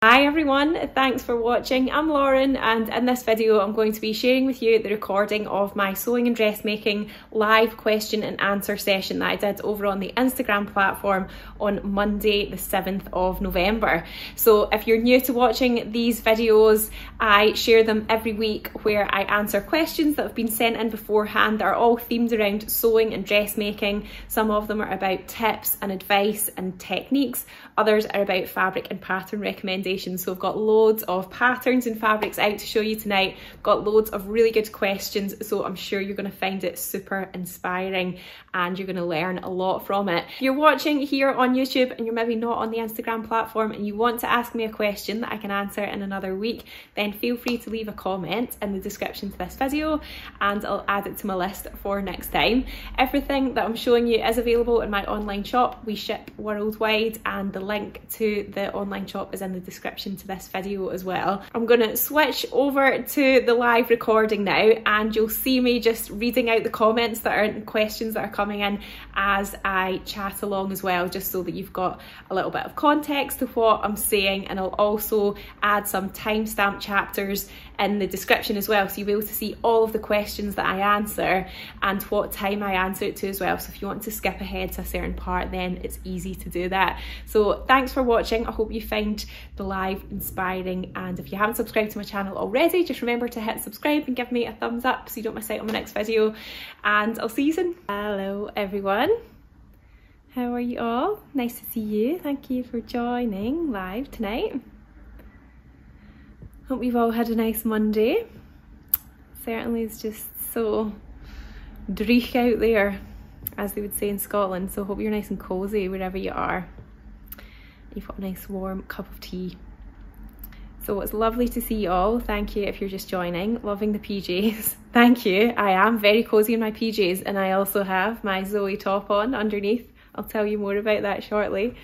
Hi everyone, thanks for watching. I'm Lauren, and in this video I'm going to be sharing with you the recording of my sewing and dressmaking live question and answer session that I did over on the Instagram platform on Monday the 7th of November. So if you're new to watching these videos, I share them every week where I answer questions that have been sent in beforehand that are all themed around sewing and dressmaking. Some of them are about tips and advice and techniques, others are about fabric and pattern recommendations. So I've got loads of patterns and fabrics out to show you tonight. I've got loads of really good questions, so I'm sure you're going to find it super inspiring and you're going to learn a lot from it. If you're watching here on YouTube and you're maybe not on the Instagram platform and you want to ask me a question that I can answer in another week, then feel free to leave a comment in the description to this video and I'll add it to my list for next time. Everything that I'm showing you is available in my online shop. We ship worldwide and the link to the online shop is in the description to this video as well. I'm going to switch over to the live recording now and you'll see me just reading out the comments that are questions that are coming in as I chat along as well, just so that you've got a little bit of context to what I'm saying, and I'll also add some timestamp chapters in the description as well, so you'll be able to see all of the questions that I answer and what time I answer it to as well. So if you want to skip ahead to a certain part, then it's easy to do that. So thanks for watching. I hope you find the live inspiring, and if you haven't subscribed to my channel already, just remember to hit subscribe and give me a thumbs up so you don't miss out on my next video, and I'll see you soon. Hello everyone, how are you all? Nice to see you. Thank you for joining live tonight. Hope you've all had a nice Monday. Certainly it's just so dreich out there, as they would say in Scotland, so hope you're nice and cosy wherever you are. You've got a nice warm cup of tea. So it's lovely to see you all. Thank you if you're just joining. Loving the PJs. Thank you. I am very cosy in my PJs, and I also have my Zoey top on underneath. I'll tell you more about that shortly.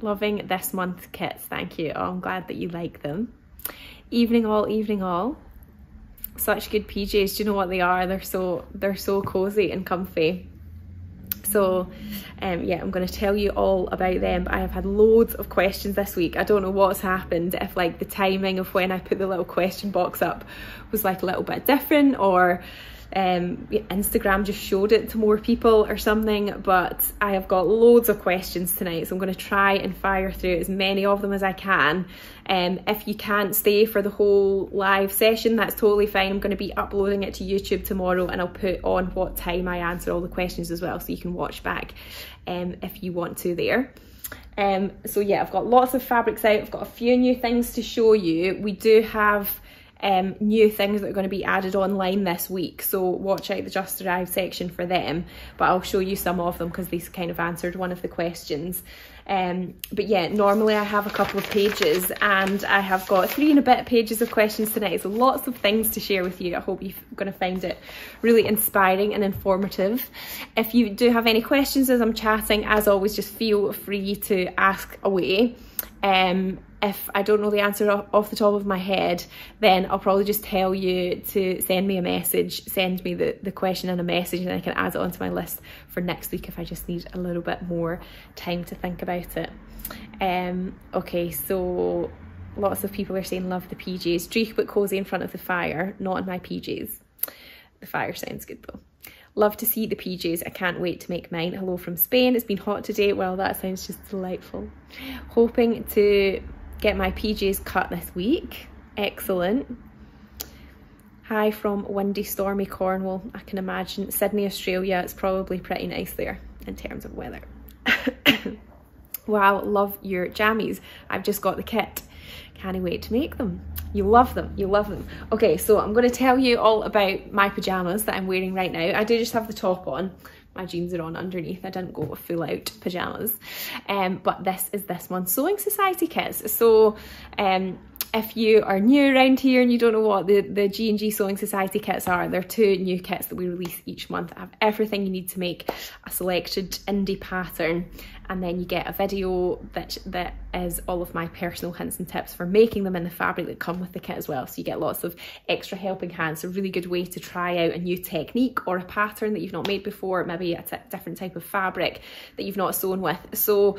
Loving this month's kits, thank you. Oh, I'm glad that you like them. Evening all, evening all. Such good PJs. Do you know what they are? They're so cozy and comfy. So yeah, I'm going to tell you all about them, but I have had loads of questions this week. I don't know what's happened, if like the timing of when I put the little question box up was like a little bit different, or Instagram just showed it to more people or something, but I have got loads of questions tonight, so I'm going to try and fire through as many of them as I can. If you can't stay for the whole live session, that's totally fine. I'm going to be uploading it to YouTube tomorrow, and I'll put on what time I answer all the questions as well, so you can watch back if you want to there. So yeah, I've got lots of fabrics out. I've got a few new things to show you. We do have new things that are going to be added online this week, so watch out the just arrived section for them, but I'll show you some of them because these kind of answered one of the questions. But yeah, normally I have a couple of pages and I have got 3 and a bit pages of questions tonight, so lots of things to share with you. I hope you're going to find it really inspiring and informative. If you do have any questions as I'm chatting, as always, just feel free to ask away. If I don't know the answer off the top of my head, then I'll probably just tell you to send me a message, send me the question in a message, and I can add it onto my list for next week if I just need a little bit more time to think about it. Okay, so lots of people are saying love the PJs. Dreich but cosy in front of the fire, not in my PJs. The fire sounds good though. Love to see the PJs. I can't wait to make mine. Hello from Spain. It's been hot today. Well, that sounds just delightful. Hoping to get my PJs cut this week. Excellent. Hi from windy, stormy Cornwall. I can imagine Sydney, Australia. It's probably pretty nice there in terms of weather. Wow, love your jammies. I've just got the kit. Can't wait to make them. You love them, you love them. Okay, so I'm going to tell you all about my pyjamas that I'm wearing right now. I do just have the top on. My jeans are on underneath. I didn't go with full out pyjamas. But this is this month's Sewing Society kits. So if you are new around here and you don't know what the G&G Sewing Society kits are, they're 2 new kits that we release each month. I have everything you need to make a selected indie pattern, and then you get a video that is all of my personal hints and tips for making them in the fabric that come with the kit as well. So you get lots of extra helping hands. A really good way to try out a new technique or a pattern that you've not made before, maybe a different type of fabric that you've not sewn with. So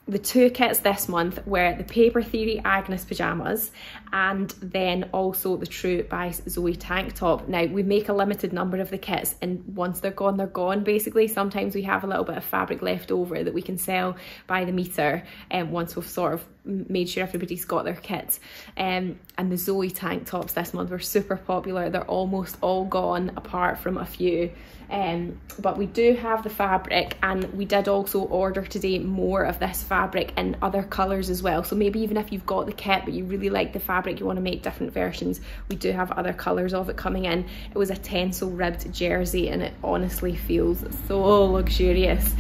the two kits this month were the Paper Theory Agnes pyjamas and then also the Trapeze Zoey tank top. Now we make a limited number of the kits, and once they're gone basically. Sometimes we have a little bit of fabric left over that we can sell by the meter, and once we've sort of made sure everybody's got their kits. And the Zoey tank tops this month were super popular. They're almost all gone apart from a few. But we do have the fabric, and we did also order today more of this fabric in other colours as well. So maybe even if you've got the kit but you really like the fabric, you want to make different versions, we do have other colours of it coming in. It was a tencel ribbed jersey and it honestly feels so luxurious.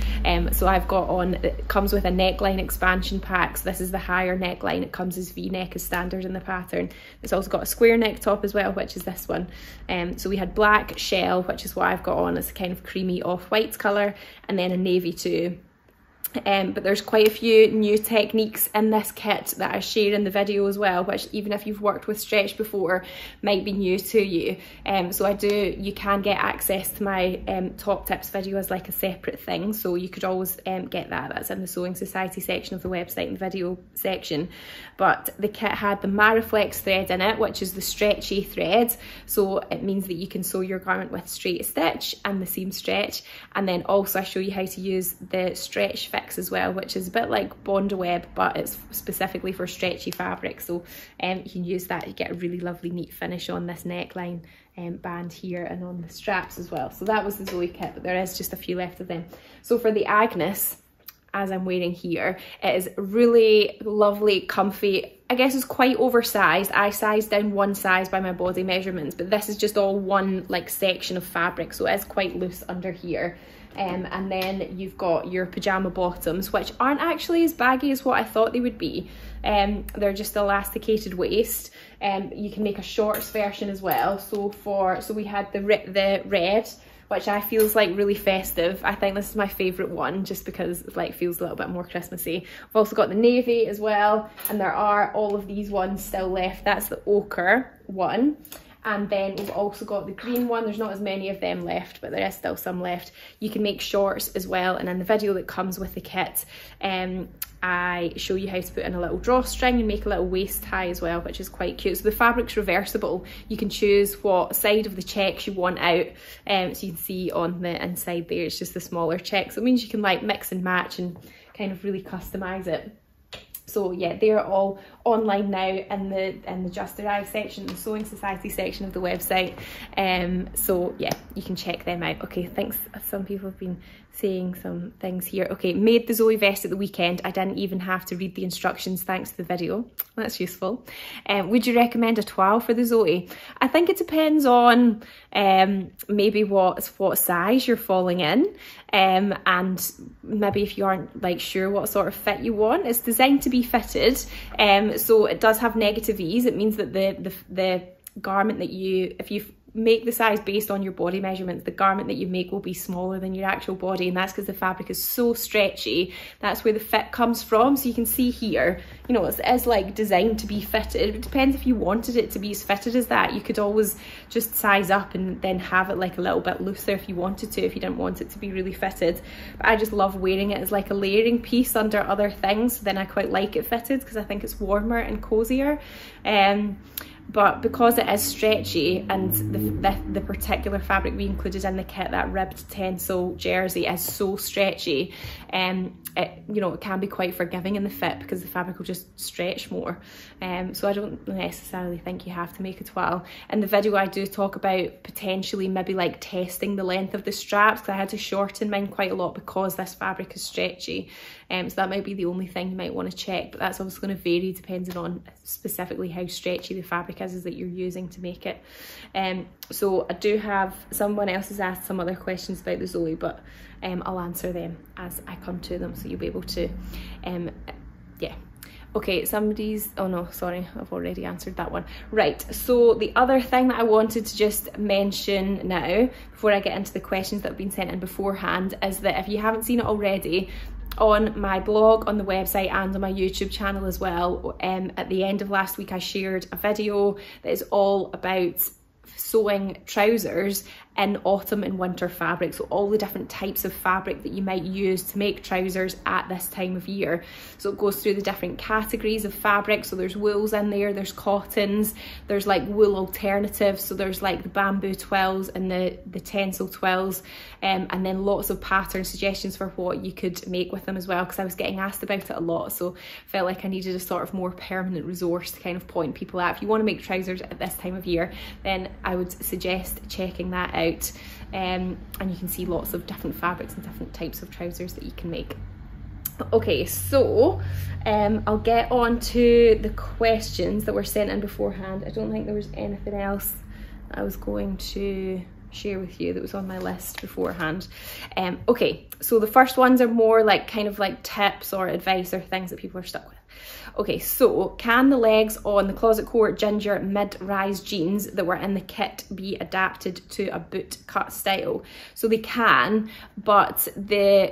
So I've got on, it comes with a neckline expansion pack, so this is the higher neckline. It comes as V-neck as standard in the pattern. It's also got a square neck top as well, which is this one. So we had black shell, which is what I've got on. It's a kind of creamy off-white colour, and then a navy too. But there's quite a few new techniques in this kit that I share in the video as well, which even if you've worked with stretch before might be new to you. So you can get access to my top tips video as like a separate thing, so you could always get that. That's in the Sewing Society section of the website in the video section. But the kit had the Mariflex thread in it, which is the stretchy thread, so it means that you can sew your garment with straight stitch and the seam stretch. And then also I show you how to use the stretch fix as well, which is a bit like Bond Web, but it's specifically for stretchy fabric. So you can use that to get a really lovely neat finish on this neckline band here and on the straps as well. So that was the Zoey kit, but there is just a few left of them. So for the Agnes, as I'm wearing here, it is really lovely, comfy. I guess it's quite oversized. I sized down one size by my body measurements, but this is just all one like section of fabric, so it is quite loose under here. And then you've got your pyjama bottoms, which aren't actually as baggy as what I thought they would be. They're just elasticated waist. You can make a shorts version as well. So we had the red, which I feel is like really festive. I think this is my favourite one just because it like feels a little bit more Christmassy. I've also got the navy as well, and there are all of these ones still left. That's the ochre one. And then we've also got the green one. There's not as many of them left, but there is still some left. You can make shorts as well, and in the video that comes with the kit, I show you how to put in a little drawstring and make a little waist tie as well, which is quite cute. So the fabric's reversible. You can choose what side of the checks you want out. So you can see on the inside there, it's just the smaller check. So it means you can like mix and match and kind of really customize it. So yeah, they're all online now in the Just Arrive section, the Sewing Society section of the website. So yeah, you can check them out. Okay, thanks. Some people have been saying some things here. Okay, made the Zoey vest at the weekend. I didn't even have to read the instructions thanks to the video. That's useful. Would you recommend a toile for the Zoey? I think it depends on maybe what size you're falling in, and maybe if you aren't like sure what sort of fit you want. It's designed to be fitted, so it does have negative ease. It means that the garment that if you make the size based on your body measurements, the garment that you make will be smaller than your actual body, and that's because the fabric is so stretchy. That's where the fit comes from. So you can see here, you know, it is like designed to be fitted. It depends if you wanted it to be as fitted as that. You could always just size up and then have it like a little bit looser if you wanted to, if you didn't want it to be really fitted. But I just love wearing it as like a layering piece under other things. Then I quite like it fitted because I think it's warmer and cozier. But because it is stretchy, and the particular fabric we included in the kit, that ribbed tencel jersey, is so stretchy, it can be quite forgiving in the fit because the fabric will just stretch more. So I don't necessarily think you have to make a toile. In the video I do talk about potentially maybe like testing the length of the straps, because I had to shorten mine quite a lot because this fabric is stretchy. So that might be the only thing you might want to check, but that's obviously going to vary depending on specifically how stretchy the fabric is that you're using to make it. So I do have, someone else has asked some other questions about the Zoey, but I'll answer them as I come to them, so you'll be able to, yeah. Okay, oh no, sorry, I've already answered that one. Right, so the other thing that I wanted to just mention now, before I get into the questions that have been sent in beforehand, is that if you haven't seen it already, on my blog, on the website, and on my YouTube channel as well, at the end of last week I shared a video that is all about sewing trousers in autumn and winter fabric. So all the different types of fabric that you might use to make trousers at this time of year. So it goes through the different categories of fabric. So there's wools in there, there's cottons, there's like wool alternatives. So there's like the bamboo twills and the tencel twills, and then lots of pattern suggestions for what you could make with them as well, because I was getting asked about it a lot, so felt like I needed a sort of more permanent resource to kind of point people at. If you want to make trousers at this time of year, then I would suggest checking that out, and you can see lots of different fabrics and different types of trousers that you can make. Okay, so I'll get on to the questions that were sent in beforehand. I don't think there was anything else I was going to share with you that was on my list beforehand. Okay, so the first ones are more like kind of like tips or advice or things that people are stuck with. Okay, so can the legs on the Closet Core Ginger mid-rise jeans that were in the kit be adapted to a boot cut style? So they can, but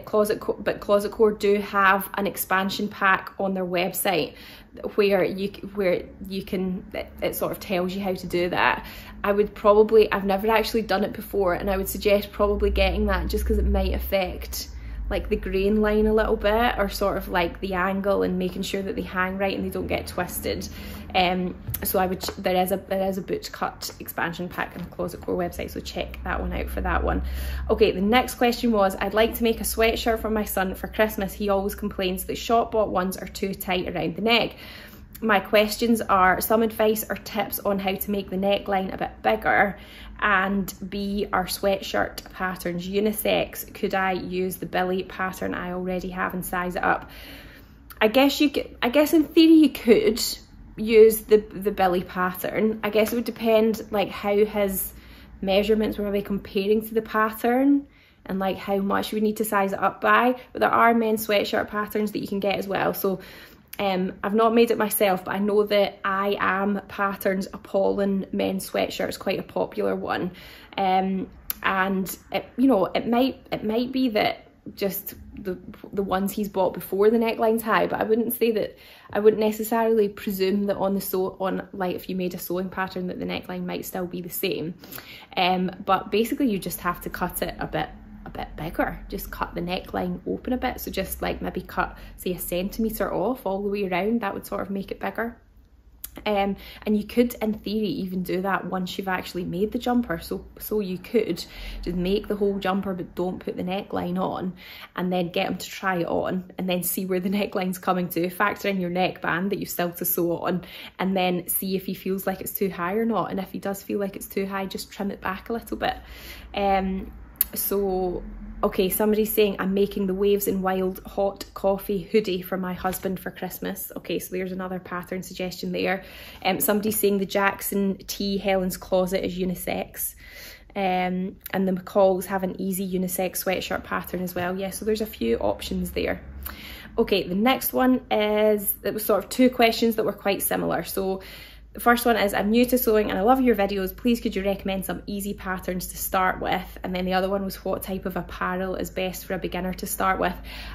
Closet Core do have an expansion pack on their website where you can, it sort of tells you how to do that. I've never actually done it before, and I would suggest probably getting that just because it might affect like the grain line a little bit, or sort of like the angle, and making sure that they hang right and they don't get twisted. So there is a boot cut expansion pack on the Closet Core website, so check that one out for that one. Okay, the next question was, I'd like to make a sweatshirt for my son for Christmas. He always complains that shop bought ones are too tight around the neck. My questions are some advice or tips on how to make the neckline a bit bigger, and B, are sweatshirt patterns unisex? Could I use the Billie pattern I already have and size it up? I guess in theory you could use the Billie pattern. I guess it would depend like how his measurements were maybe comparing to the pattern, and like how much you would need to size it up by. But there are men's sweatshirt patterns that you can get as well. So I've not made it myself, but I know that I Am Patterns Apollon men's sweatshirt is quite a popular one, and it might be that just the ones he's bought before the neckline's high, but I wouldn't necessarily presume that like if you made a sewing pattern that the neckline might still be the same. But basically you just have to cut it a bit bigger, just cut the neckline open a bit. So just like maybe cut say 1 centimetre off all the way around, that would sort of make it bigger. And you could in theory even do that once you've actually made the jumper. So you could just make the whole jumper but don't put the neckline on, and then get him to try it on and then see where the neckline's coming to, factor in your neckband that you still to sew on, and then see if he feels like it's too high or not. And if he does feel like it's too high, just trim it back a little bit. So okay, somebody's saying I'm making the Waves and Wild hot coffee hoodie for my husband for Christmas. Okay, so there's another pattern suggestion there. Somebody's saying the Jackson T Helen's Closet is unisex, and the McCalls have an easy unisex sweatshirt pattern as well. Yeah, so there's a few options there. Okay, the next one it was sort of two questions that were quite similar. So the first one is, I'm new to sewing and I love your videos. Please could you recommend some easy patterns to start with? And then the other one was, what type of apparel is best for a beginner to start with?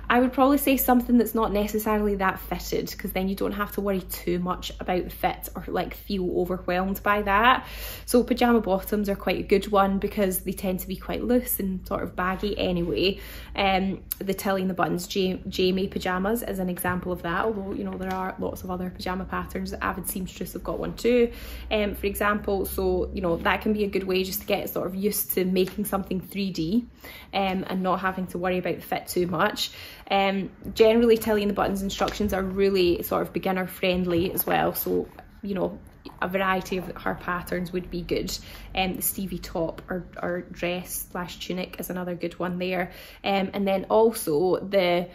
I would probably say something that's not necessarily that fitted, because then you don't have to worry too much about the fit or like feel overwhelmed by that. So pajama bottoms are quite a good one because they tend to be quite loose and sort of baggy anyway. The Tilly and the Buttons Jamie pajamas is an example of that, although you know there are lots of other pajama patterns. Avis Seamstress have got one too, for example. So you know that can be a good way just to get sort of used to making something 3D, and not having to worry about the fit too much. Generally Tilly and the Buttons instructions are really sort of beginner friendly as well, so you know a variety of her patterns would be good. The Stevie top or dress / tunic is another good one there. And then also the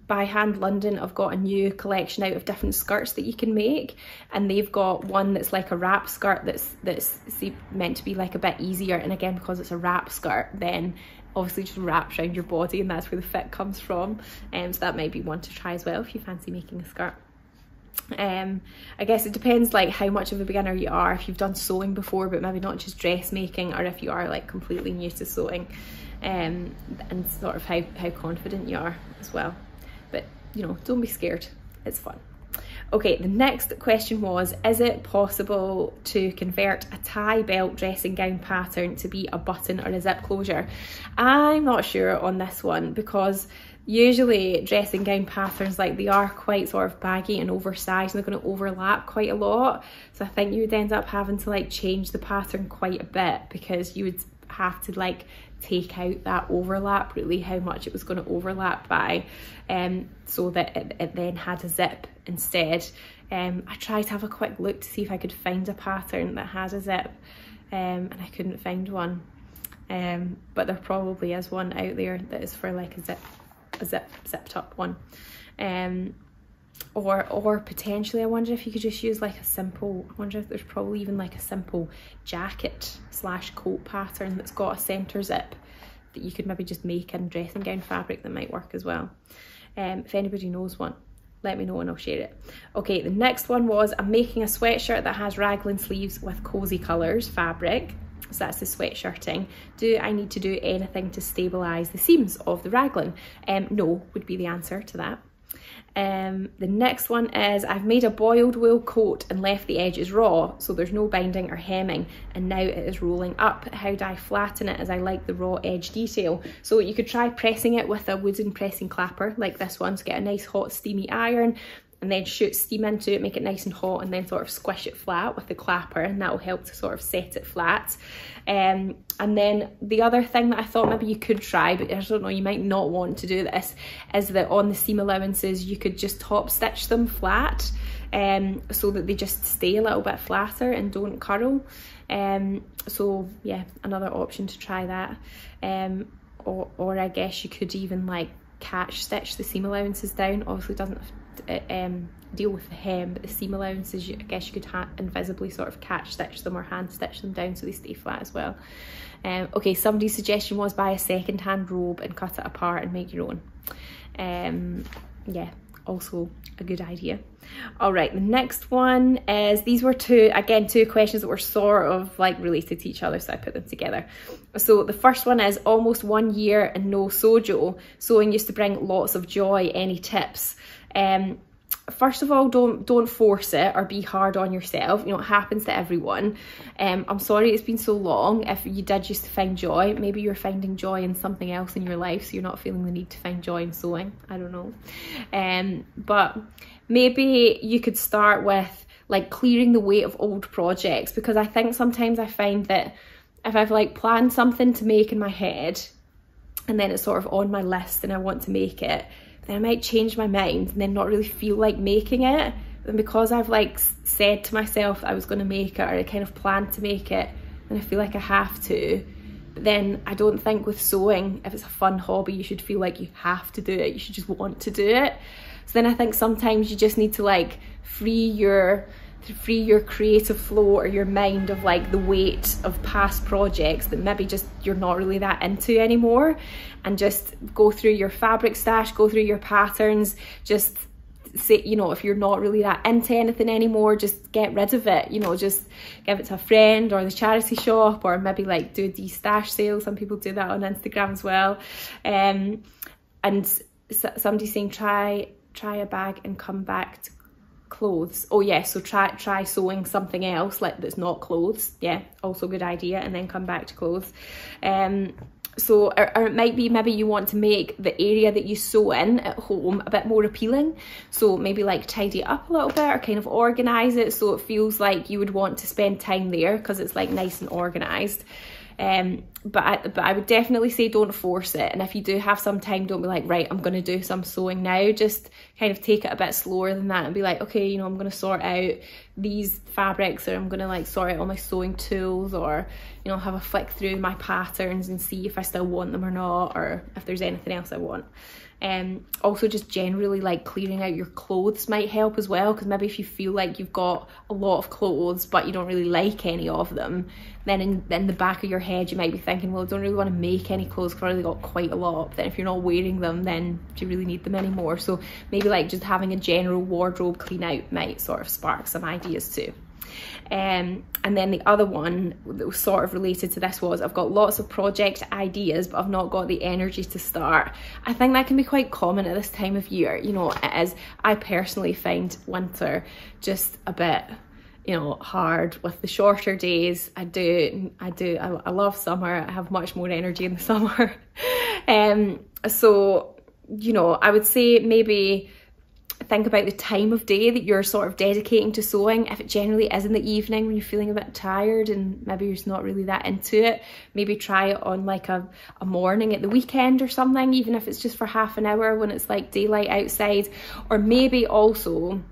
By Hand London have got a new collection out of different skirts that you can make, and they've got one that's like a wrap skirt that's meant to be like a bit easier, and again because it's a wrap skirt then obviously just wraps around your body and that's where the fit comes from. So that might be one to try as well if you fancy making a skirt. I guess it depends like how much of a beginner you are, if you've done sewing before but maybe not just dressmaking, or if you are like completely new to sewing, and sort of how confident you are as well. But you know, don't be scared, it's fun. Okay, the next question was, is it possible to convert a tie belt dressing gown pattern to be a button or a zip closure? I'm not sure on this one, because usually dressing gown patterns, like, they are quite sort of baggy and oversized, and they're going to overlap quite a lot. So I think you would end up having to like change the pattern quite a bit, because you would have to like take out that overlap, really how much it was going to overlap by, so that it then had a zip instead. I tried to have a quick look to see if I could find a pattern that had a zip, and I couldn't find one, but there probably is one out there that is for like a zipped up one, or potentially I wonder if you could just use like a simple, I wonder if there's probably even like a simple jacket / coat pattern that's got a centre zip that you could maybe just make in dressing gown fabric that might work as well. If anybody knows one, let me know and I'll share it. Okay, the next one was, I'm making a sweatshirt that has raglan sleeves with cosy colours fabric. So that's the sweatshirting. Do I need to do anything to stabilise the seams of the raglan? No, would be the answer to that. The next one is, I've made a boiled wool coat and left the edges raw, so there's no binding or hemming, and now it is rolling up. How do I flatten it, as I like the raw edge detail? So you could try pressing it with a wooden pressing clapper like this one, so get a nice hot steamy iron, and then shoot steam into it, make it nice and hot, and then sort of squish it flat with the clapper, and that will help to sort of set it flat. And then the other thing that I thought maybe you could try, but I don't know, you might not want to do this, is that on the seam allowances you could just top stitch them flat, so that they just stay a little bit flatter and don't curl. So yeah, another option to try that. Or I guess you could even like catch stitch the seam allowances down. Obviously it doesn't deal with the hem, but the seam allowances, I guess you could invisibly sort of catch stitch them or hand stitch them down so they stay flat as well. Okay, somebody's suggestion was buy a second-hand robe and cut it apart and make your own. Yeah, also a good idea. All right, the next one is, these were two questions that were sort of like related to each other, so I put them together. So the first one is, almost 1 year and no sojo. Sewing used to bring lots of joy. Any tips? First of all, don't force it or be hard on yourself. You know, it happens to everyone. I'm sorry it's been so long. If you did used to find joy, maybe you're finding joy in something else in your life, so you're not feeling the need to find joy in sewing. I don't know. But maybe you could start with like clearing the weight of old projects, because I think sometimes I find that if I've like planned something to make in my head and then it's sort of on my list and I want to make it, then I might change my mind and then not really feel like making it. And because I've like said to myself I was going to make it, or I kind of planned to make it, and I feel like I have to. But then I don't think with sewing, if it's a fun hobby, you should feel like you have to do it. You should just want to do it. So then I think sometimes you just need to like free your creative flow or your mind of like the weight of past projects that maybe just you're not really that into anymore, and just go through your fabric stash, go through your patterns, just say, you know, if you're not really that into anything anymore, just get rid of it, you know, just give it to a friend or the charity shop, or maybe like do a de-stash sale. Some people do that on Instagram as well. And somebody's saying try a bag and come back to clothes. Oh yeah, so try sewing something else like that's not clothes. Yeah, also a good idea, and then come back to clothes. So or it might be maybe you want to make the area that you sew in at home a bit more appealing, so maybe like tidy it up a little bit or kind of organize it so it feels like you would want to spend time there because it's like nice and organized. But I would definitely say don't force it, and if you do have some time, don't be like, right, I'm going to do some sewing now. Just kind of take it a bit slower than that and be like, okay, you know, I'm going to sort out these fabrics, or I'm going to like sort out all my sewing tools, or, you know, have a flick through my patterns and see if I still want them or not, or if there's anything else I want. Also just generally like clearing out your clothes might help as well, because maybe if you feel like you've got a lot of clothes but you don't really like any of them, then in the back of your head you might be thinking, well, I don't really want to make any clothes because I've already got quite a lot. But then if you're not wearing them, then do you really need them anymore? So maybe like just having a general wardrobe clean out might sort of spark some ideas too. And then the other one that was sort of related to this was, I've got lots of project ideas, but I've not got the energy to start. I think that can be quite common at this time of year. You know, it is. I personally find winter just a bit, you know, hard with the shorter days. I love summer. I have much more energy in the summer. So, you know, I would say maybe think about the time of day that you're sort of dedicating to sewing. If it generally is in the evening when you're feeling a bit tired and maybe you're just not really that into it, maybe try it on like a morning at the weekend or something, even if it's just for half an hour when it's like daylight outside. Or maybe also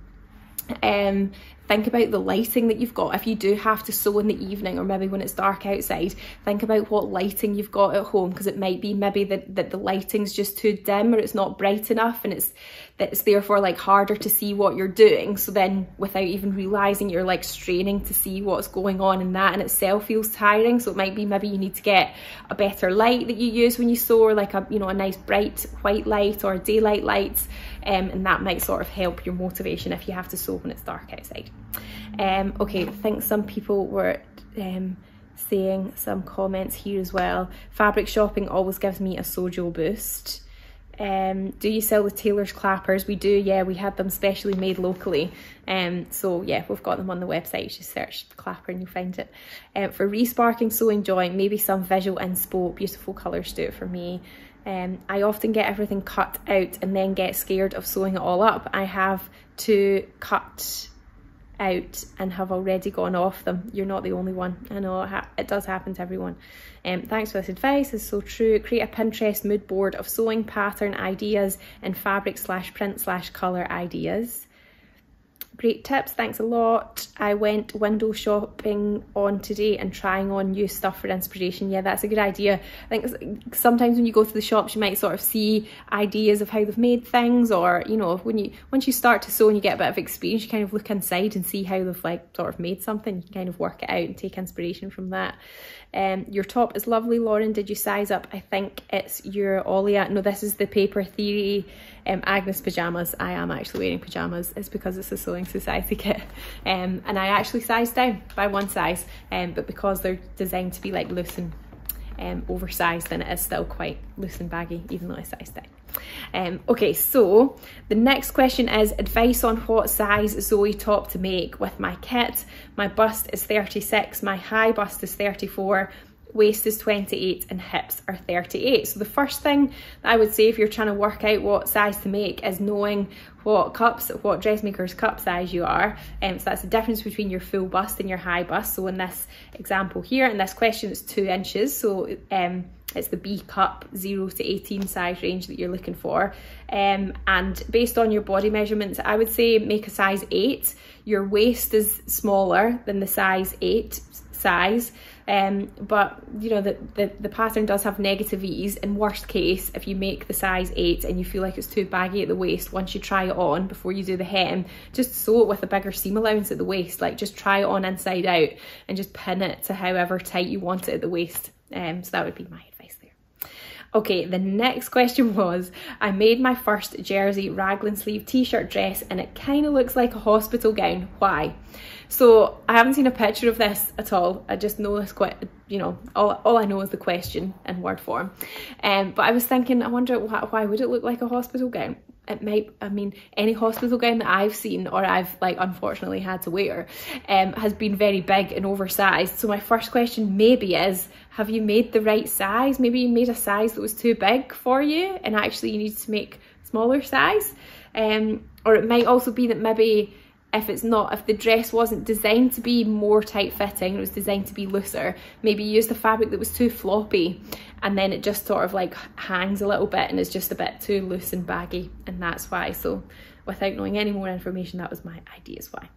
think about the lighting that you've got. If you do have to sew in the evening or maybe when it's dark outside, think about what lighting you've got at home, because it might be maybe that the lighting's just too dim or it's not bright enough, and it's therefore like harder to see what you're doing. So then without even realising, you're like straining to see what's going on, and that in itself feels tiring. So it might be maybe you need to get a better light that you use when you sew, or like a, you know, a nice bright white light or a daylight light. And that might sort of help your motivation if you have to sew when it's dark outside. Okay, I think some people were saying some comments here as well. Fabric shopping always gives me a sojo boost. Do you sell the tailor's clappers? We do, yeah, we had them specially made locally. So yeah, we've got them on the website. You just search clapper and you'll find it. For resparking sewing joint, maybe some visual inspo. Beautiful colours do it for me. I often get everything cut out and then get scared of sewing it all up. I have to cut out and have already gone off them. You're not the only one. I know it does happen to everyone. Thanks for this advice, it's so true. Create a Pinterest mood board of sewing pattern ideas and fabric / print / colour ideas. Great tips, thanks a lot. I went window shopping on today and trying on new stuff for inspiration. Yeah, that's a good idea. I think sometimes when you go to the shops, you might sort of see ideas of how they've made things, or, you know, once you start to sew and you get a bit of experience, you kind of look inside and see how they've like sort of made something. You can kind of work it out and take inspiration from that. Your top is lovely, Lauren. Did you size up? I think it's your Olia. No, this is the Paper Theory Agnes pyjamas. I am actually wearing pyjamas. It's because it's a Sewing Society kit. And I actually sized down by one size, but because they're designed to be like loose and oversized, then it is still quite loose and baggy, even though I sized down. Okay, so the next question is advice on what size Zoey top to make with my kit. My bust is 36, my high bust is 34, waist is 28 and hips are 38. So the first thing that I would say if you're trying to work out what size to make is knowing what dressmaker's cup size you are. So that's the difference between your full bust and your high bust. So in this example here, in this question, it's 2 inches. So it's the B cup 0 to 18 size range that you're looking for. And based on your body measurements, I would say make a size 8. Your waist is smaller than the size 8 size. But you know the pattern does have negative ease. In worst case, if you make the size 8 and you feel like it's too baggy at the waist, once you try it on before you do the hem, just sew it with a bigger seam allowance at the waist. Like just try it on inside out and just pin it to however tight you want it at the waist. So that would be my advice there. Okay, the next question was, I made my first jersey raglan sleeve t-shirt dress and it kind of looks like a hospital gown. Why? So I haven't seen a picture of this at all. I just know this quite, you know, all I know is the question in word form. But I was thinking, I wonder why would it look like a hospital gown? It might, I mean, any hospital gown that I've seen or I've like unfortunately had to wear has been very big and oversized. So my first question maybe is, have you made the right size? Maybe you made a size that was too big for you and actually you need to make smaller size. Or it might also be that maybe if the dress wasn't designed to be more tight fitting, it was designed to be looser, maybe you used a fabric that was too floppy and then it just sort of like hangs a little bit and is just a bit too loose and baggy, and that's why. So without knowing any more information, that was my ideas why.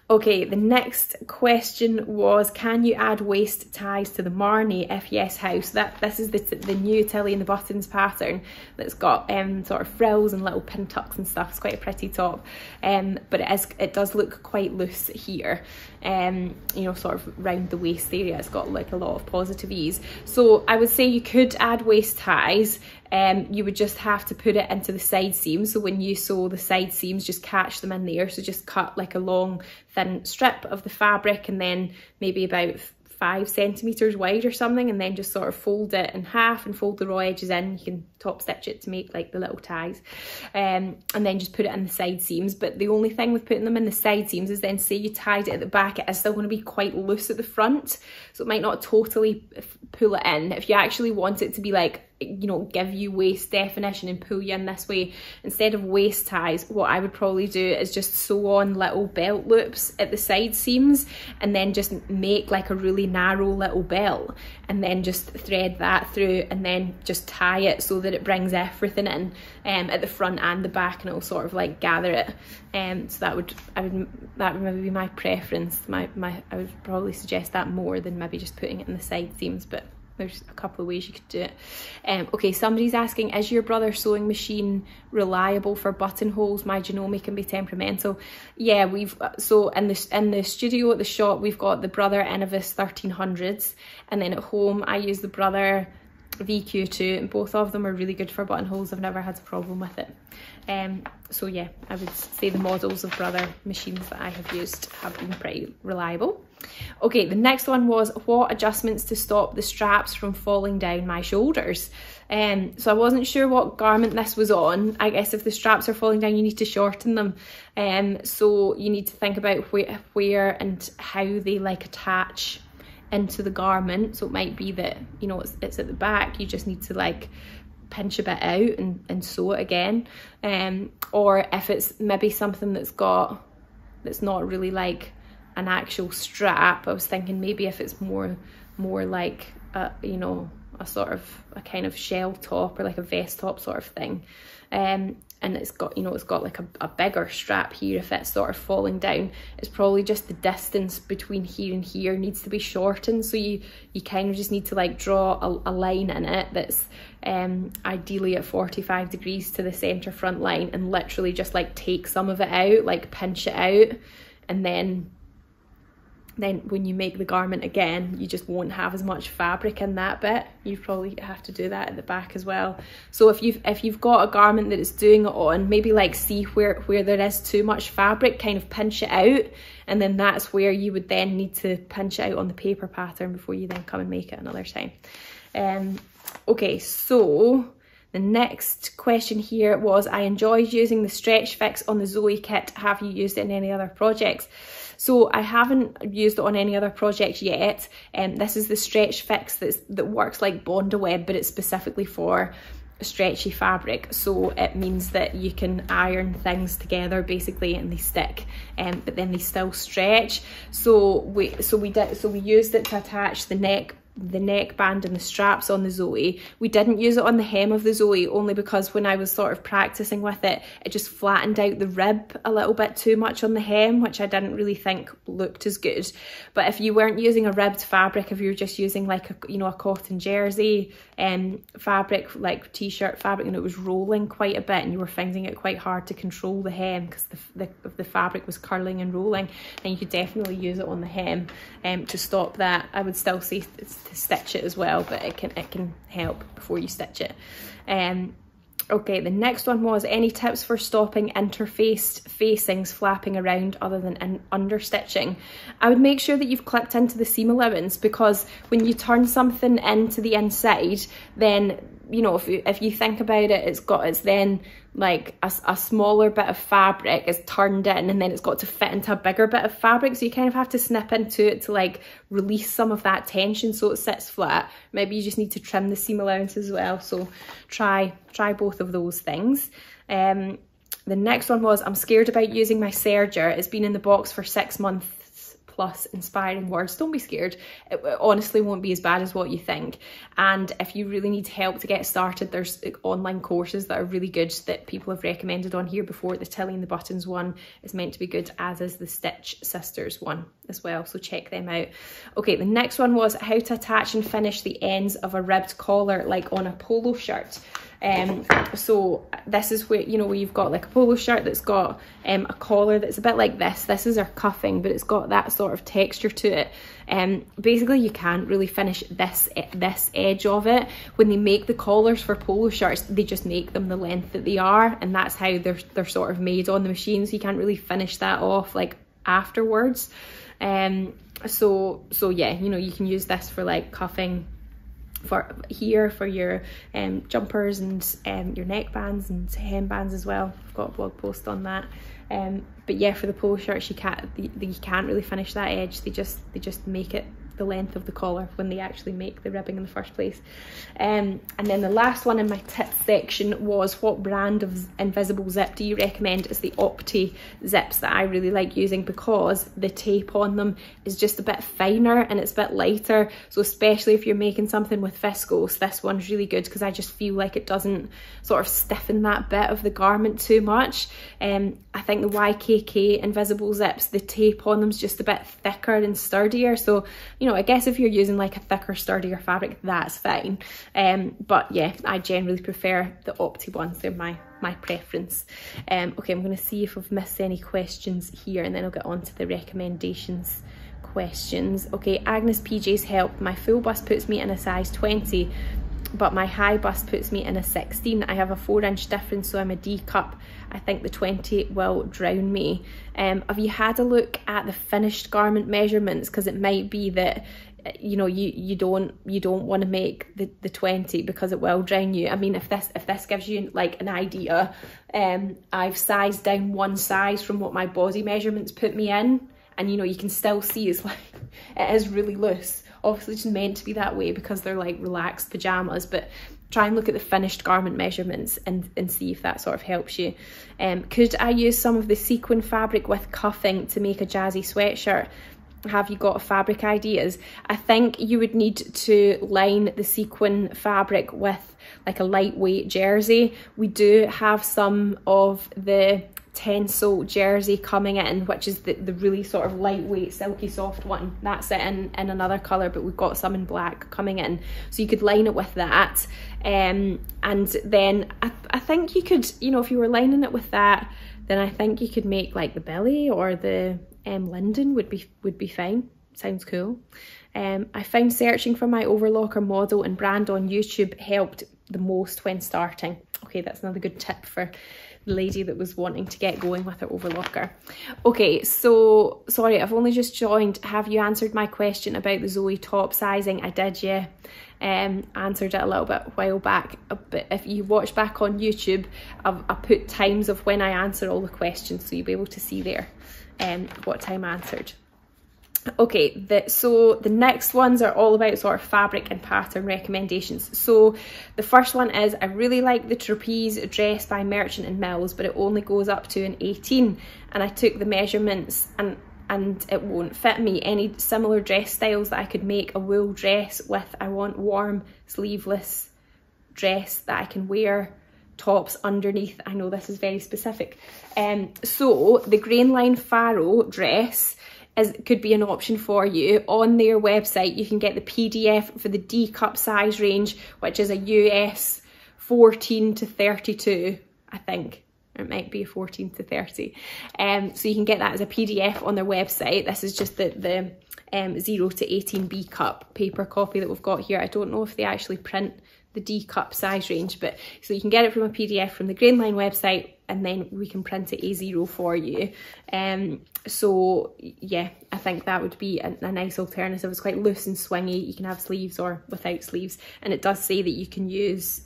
Okay, the next question was, can you add waist ties to the Marnie? If yes, how? So this is the new Tilly and the Buttons pattern that's got sort of frills and little pin tucks and stuff. It's quite a pretty top, but it does look quite loose here, you know, sort of round the waist area. It's got like a lot of positive ease. So I would say you could add waist ties. you would just have to put it into the side seams. So when you sew the side seams, just catch them in there. So just cut like a long thin strip of the fabric, and then maybe about 5 centimeters wide or something, and then just sort of fold it in half and fold the raw edges in. You can top stitch it to make like the little ties, and then just put it in the side seams. But the only thing with putting them in the side seams is then say you tied it at the back, it is still going to be quite loose at the front, so it might not totally pull it in. If you actually want it to be like, you know, give you waist definition and pull you in this way, instead of waist ties, what I would probably do is just sew on little belt loops at the side seams, and then just make like a really narrow little belt, and then just thread that through, and then just tie it so that it brings everything in at the front and the back, and it'll sort of like gather it. So that would maybe be my preference. I would probably suggest that more than maybe just putting it in the side seams, but there's a couple of ways you could do it. Okay, somebody's asking, is your brother's sewing machine reliable for buttonholes? My Janome can be temperamental. Yeah, so in the studio at the shop, we've got the Brother Avis 1300s, and then at home I use the Brother VQ2, and both of them are really good for buttonholes. I've never had a problem with it. So yeah, I would say the models of Brother machines that I have used have been pretty reliable. Okay, the next one was, what adjustments to stop the straps from falling down my shoulders? So I wasn't sure what garment this was on. I guess if the straps are falling down, you need to shorten them. So you need to think about where and how they like attach into the garment. So it might be that, you know, it's at the back, you just need to like pinch a bit out and sew it again. Or if it's maybe something that's not really like an actual strap, I was thinking maybe if it's more like you know, a sort of a kind of shell top or like a vest top sort of thing, and it's got, you know, it's got like a bigger strap here. If it's sort of falling down, it's probably just the distance between here and here needs to be shortened. So you kind of just need to like draw a line in it that's ideally at 45 degrees to the center front line, and literally just like take some of it out, like pinch it out, and then when you make the garment again, you just won't have as much fabric in that bit. You probably have to do that at the back as well. So if you've got a garment that it's doing it on, maybe like see where there is too much fabric, kind of pinch it out, and then that's where you would then need to pinch it out on the paper pattern before you then come and make it another time. Okay, so the next question here was, I enjoyed using the stretch fix on the Zoey kit. Have you used it in any other projects? So I haven't used it on any other project yet. This is the stretch fix that works like Bondaweb, but it's specifically for stretchy fabric. So it means that you can iron things together basically, and they stick, but then they still stretch. So we used it to attach the neckband and the straps on the Zoey. We didn't use it on the hem of the Zoey, only because when I was sort of practicing with it, it just flattened out the rib a little bit too much on the hem, which I didn't really think looked as good. But if you weren't using a ribbed fabric, if you were just using like a cotton jersey fabric, like t-shirt fabric, and it was rolling quite a bit and you were finding it quite hard to control the hem because the fabric was curling and rolling, then you could definitely use it on the hem to stop that. I would still say to stitch it as well, but it can help before you stitch it. Okay, the next one was, any tips for stopping interfaced facings flapping around other than understitching? I would make sure that you've clipped into the seam allowance, because when you turn something into the inside, then, you know, if you think about it, it's then like a smaller bit of fabric is turned in, and then it's got to fit into a bigger bit of fabric, so you kind of have to snip into it to like release some of that tension so it sits flat. Maybe you just need to trim the seam allowance as well, so try both of those things. The next one was, I'm scared about using my serger. It's been in the box for 6 months plus. Inspiring words. Don't be scared. It honestly won't be as bad as what you think. And if you really need help to get started, there's online courses that are really good that people have recommended on here before. The Tilly and the Buttons one is meant to be good, as is the Stitch Sisters one as well, so check them out. Okay, the next one was how to attach and finish the ends of a ribbed collar like on a polo shirt. So this is where, you know, where you've got like a polo shirt that's got a collar that's a bit like this. This is our cuffing, but it's got that sort of texture to it. Basically you can't really finish this edge of it. When they make the collars for polo shirts, they just make them the length that they are, and that's how they're sort of made on the machine, so you can't really finish that off like afterwards. So yeah, you know, you can use this for like cuffing for here for your jumpers and your neck bands and hem bands as well. I've got a blog post on that. But yeah, for the polo shirts you can't really finish that edge. They just make it the length of the collar when they actually make the ribbing in the first place. And then the last one in my tips section was, what brand of invisible zip do you recommend? It's the Opti zips that I really like using, because the tape on them is just a bit finer and it's a bit lighter. So especially if you're making something with viscose, this one's really good, because I just feel like it doesn't sort of stiffen that bit of the garment too much. I think the YKK invisible zips, the tape on them is just a bit thicker and sturdier. So, you know, I guess if you're using like a thicker, sturdier fabric, that's fine. But yeah, I generally prefer the Opti ones. They're my preference. Okay, I'm going to see if I've missed any questions here, and then I'll get on to the recommendations questions. Okay, Agnes PJs help. My full bust puts me in a size 20, but my high bust puts me in a 16. I have a 4-inch difference, so I'm a D cup. I think the 20 will drown me. Have you had a look at the finished garment measurements? Because it might be that, you know, you don't want to make the 20 because it will drown you. I mean, if this gives you like an idea, I've sized down one size from what my body measurements put me in, and you know, you can still see it's like, it is really loose. Obviously it's meant to be that way because they're like relaxed pajamas, but try and look at the finished garment measurements and see if that sort of helps you. Could I use some of the sequin fabric with cuffing to make a jazzy sweatshirt? Have you got fabric ideas? I think you would need to line the sequin fabric with like a lightweight jersey. We do have some of the Tencel jersey coming in, which is the really sort of lightweight silky soft one. That's it in another colour, but we've got some in black coming in, so you could line it with that. And then I think you could, you know, if you were lining it with that, then I think you could make like the Billie or the Linden would be fine. Sounds cool. I found searching for my overlocker model and brand on YouTube helped the most when starting. Okay, that's another good tip for the lady that was wanting to get going with her overlocker. Okay, so sorry, I've only just joined. Have you answered my question about the Zoey top sizing? I did, yeah. Answered it a little bit a while back, but if you watch back on YouTube, I put times of when I answer all the questions, so you'll be able to see there what time I answered. Okay, so the next ones are all about sort of fabric and pattern recommendations. So the first one is, I really like the Trapeze dress by Merchant & Mills, but it only goes up to an 18, and I took the measurements and it won't fit me. Any similar dress styles that I could make a wool dress with? I want warm sleeveless dress that I can wear tops underneath. I know this is very specific. So the Grainline Faro dress could be an option for you. On their website you can get the PDF for the D cup size range, which is a US 14 to 32, I think. It might be a 14 to 30. So you can get that as a PDF on their website. This is just the 0 to 18 B cup paper copy that we've got here. I don't know if they actually print the D cup size range, but so you can get it from a PDF from the Grainline website, and then we can print it A0 for you. So yeah, I think that would be a nice alternative. It's quite loose and swingy. You can have sleeves or without sleeves, and it does say that you can use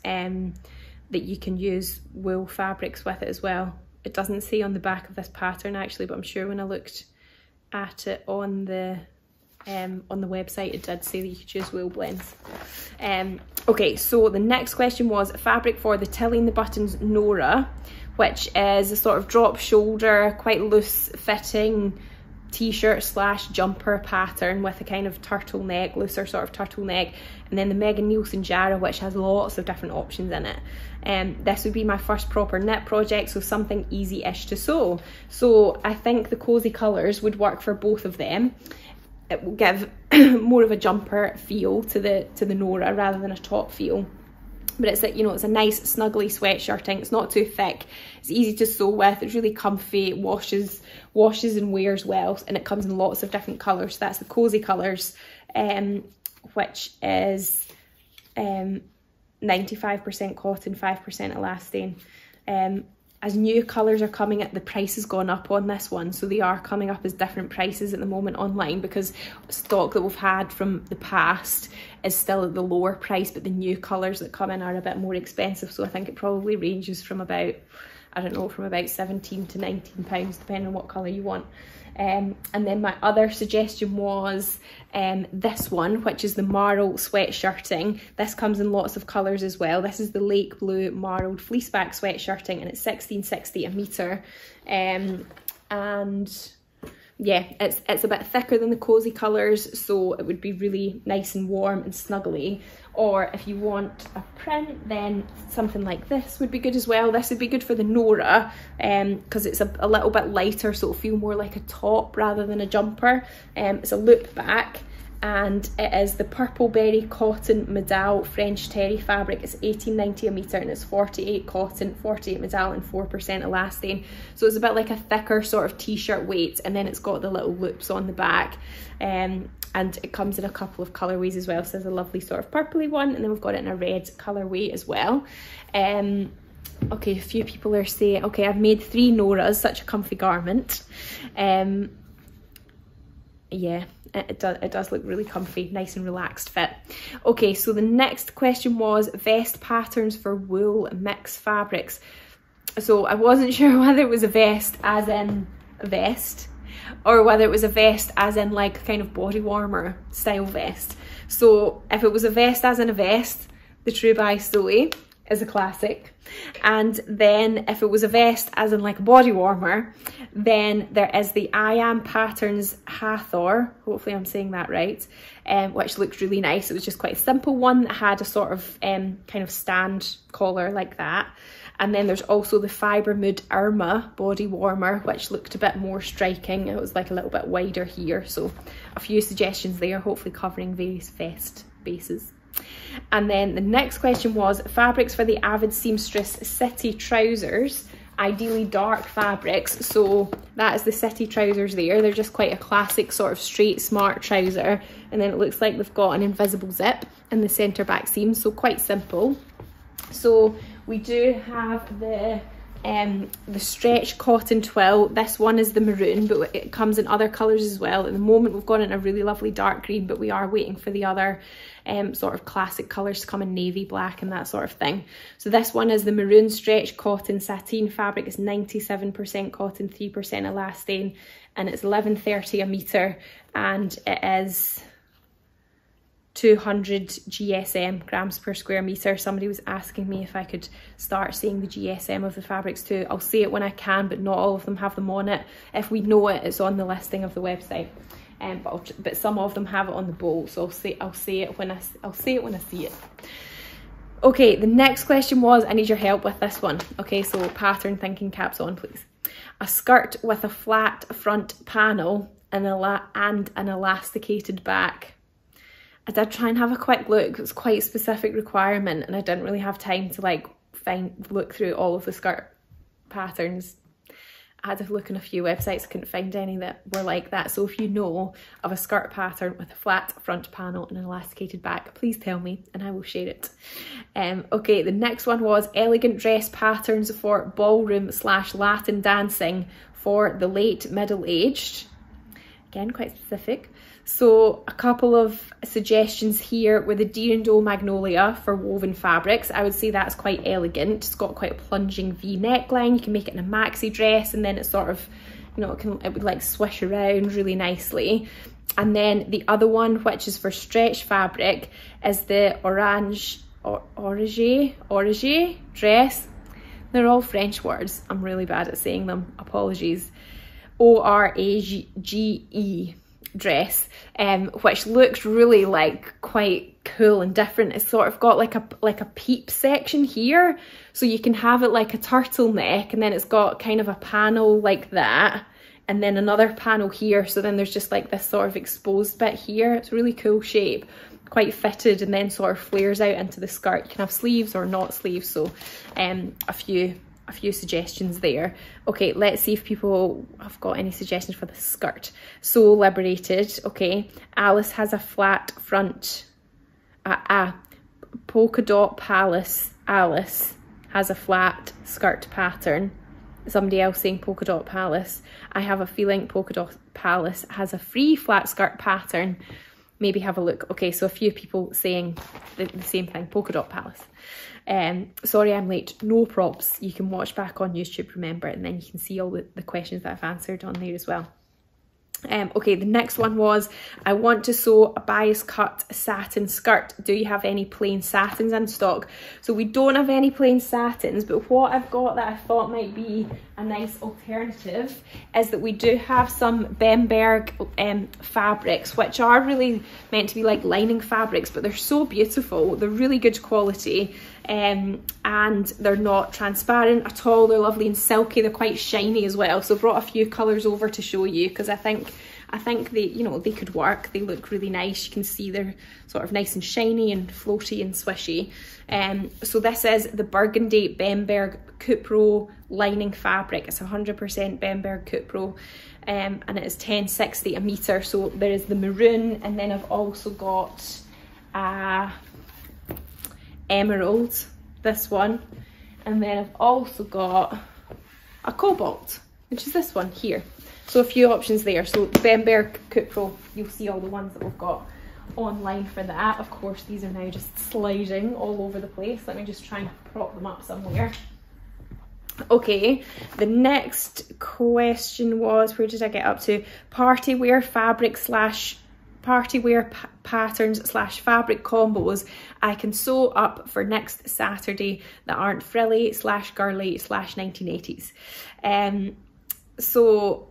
wool fabrics with it as well. It doesn't say on the back of this pattern actually, but I'm sure when I looked at it on the website it did say that you could use wool blends. Okay, so the next question was fabric for the Tilling the Buttons Nora, which is a sort of drop shoulder, quite loose fitting t-shirt slash jumper pattern with a kind of turtleneck, looser sort of turtleneck, and then the Megan Nielsen Jarrah, which has lots of different options in it. This would be my first proper knit project, so something easy-ish to sew. So I think the cozy colours would work for both of them. It will give more of a jumper feel to the Nora rather than a top feel. but it's a, you know, it's a nice snuggly sweatshirting. It's not too thick, it's easy to sew with, it's really comfy, it washes and wears well, and it comes in lots of different colours. So that's the cosy colours, which is 95% cotton, 5% elastane. As new colours are coming up, the price has gone up on this one, so they are coming up as different prices at the moment online, because stock that we've had from the past is still at the lower price, but the new colours that come in are a bit more expensive. So I think it probably ranges from about, I don't know, from about £17 to £19, depending on what colour you want. And then my other suggestion was this one, which is the marl sweatshirting. This comes in lots of colours as well. This is the lake blue marled fleeceback sweatshirting, and it's £16.60 a metre. And yeah, it's a bit thicker than the cosy colours, so it would be really nice and warm and snuggly. Or if you want a print, then something like this would be good as well. This would be good for the Nora, because it's a little bit lighter, so it'll feel more like a top rather than a jumper. It's a loop back, and it is the purple berry cotton medal French terry fabric. It's £18.90 a metre, and it's 48 cotton, 48 medal and 4% elastane. So it's a bit like a thicker sort of t-shirt weight, and then it's got the little loops on the back. And it comes in a couple of colourways as well. So there's a lovely sort of purpley one, and then we've got it in a red colourway as well. Okay, a few people are saying, okay, I've made 3 Noras, such a comfy garment. Yeah, it does look really comfy, nice and relaxed fit. Okay, so the next question was vest patterns for wool mix fabrics. So I wasn't sure whether it was a vest as in a vest, or whether it was a vest as in like kind of body warmer style vest. So if it was a vest as in a vest, the Trapeze Zoey is a classic. And then if it was a vest as in like a body warmer, then there is the I Am Patterns Hathor, hopefully I'm saying that right, which looked really nice. It was just quite a simple one that had a sort of kind of stand collar like that. And then there's also the Fibre Mood Irma body warmer, which looked a bit more striking. It was like a little bit wider here. So a few suggestions there, hopefully covering various vest bases. And then the next question was fabrics for the Avis Seamstress City trousers, ideally dark fabrics. So that is the City trousers there. They're just quite a classic sort of straight smart trouser. And then it looks like they've got an invisible zip in the centre back seam, so quite simple. So we do have the stretch cotton twill. This one is the maroon, but it comes in other colours as well. At the moment we've got it in a really lovely dark green, but we are waiting for the other sort of classic colours to come in navy, black and that sort of thing. So this one is the maroon stretch cotton satin fabric. It's 97% cotton, 3% elastane, and it's £11.30 a metre, and it is 200 GSM, grams per square metre. Somebody was asking me if I could start saying the GSM of the fabrics too. I'll say it when I can, but not all of them have them on it. If we know it, it's on the listing of the website. But some of them have it on the bowl, so I'll say it when I see it. Okay, the next question was, I need your help with this one. Okay, so pattern thinking caps on, please. A skirt with a flat front panel and an elasticated back. I did try and have a quick look. It was quite a specific requirement, and I didn't really have time to like look through all of the skirt patterns. I had to look on a few websites, I couldn't find any that were like that. So if you know of a skirt pattern with a flat front panel and an elasticated back, please tell me and I will share it. Okay, the next one was elegant dress patterns for ballroom / Latin dancing for the late middle-aged. Again, quite specific. So a couple of suggestions here with the Deer and Doe Magnolia for woven fabrics. I would say that's quite elegant. It's got quite a plunging V neckline. You can make it in a maxi dress, and then it's sort of, you know, it would like swish around really nicely. And then the other one, which is for stretch fabric, is the orage dress. They're all French words. I'm really bad at saying them. Apologies. ORAGE dress, which looks really like quite cool and different. It's sort of got like a peep section here, so you can have it like a turtleneck, and then it's got kind of a panel like that, and then another panel here, so then there's just like this sort of exposed bit here. It's a really cool shape, quite fitted and then sort of flares out into the skirt. You can have sleeves or not sleeves, so a few suggestions there. Okay, let's see if people have got any suggestions for the skirt. So Liberated, okay. Alice has a flat front. Polka Dot Palace, Alice has a flat skirt pattern. Somebody else saying Polka Dot Palace. I have a feeling Polka Dot Palace has a free flat skirt pattern. Maybe have a look. Okay, so a few people saying the same thing, Polka Dot Palace. Sorry I'm late, no props. You can watch back on YouTube, remember, and then you can see all the questions that I've answered on there as well. Okay, the next one was, I want to sew a bias cut satin skirt. Do you have any plain satins in stock? So we don't have any plain satins, but what I've got that I thought might be a nice alternative is that we do have some Bemberg fabrics, which are really meant to be like lining fabrics, but they're so beautiful. They're really good quality. And they're not transparent at all. They're lovely and silky. They're quite shiny as well. So I brought a few colours over to show you, because I think they, you know, they could work. They look really nice. You can see they're sort of nice and shiny and floaty and swishy. So this is the Burgundy Bemberg Cupro lining fabric. It's 100% Bemberg Cupro. And it is 10.60 a metre. So there is the maroon, and then I've also got emerald, this one, and then I've also got a cobalt, which is this one here. So a few options there. So Bemberg Cupro, you'll see all the ones that we've got online for that. Of course, these are now just sliding all over the place. Let me just try and prop them up somewhere. Okay, the next question was, where did I get up to? Party wear fabric slash party wear patterns slash fabric combos I can sew up for next Saturday that aren't frilly slash girly slash 1980s. So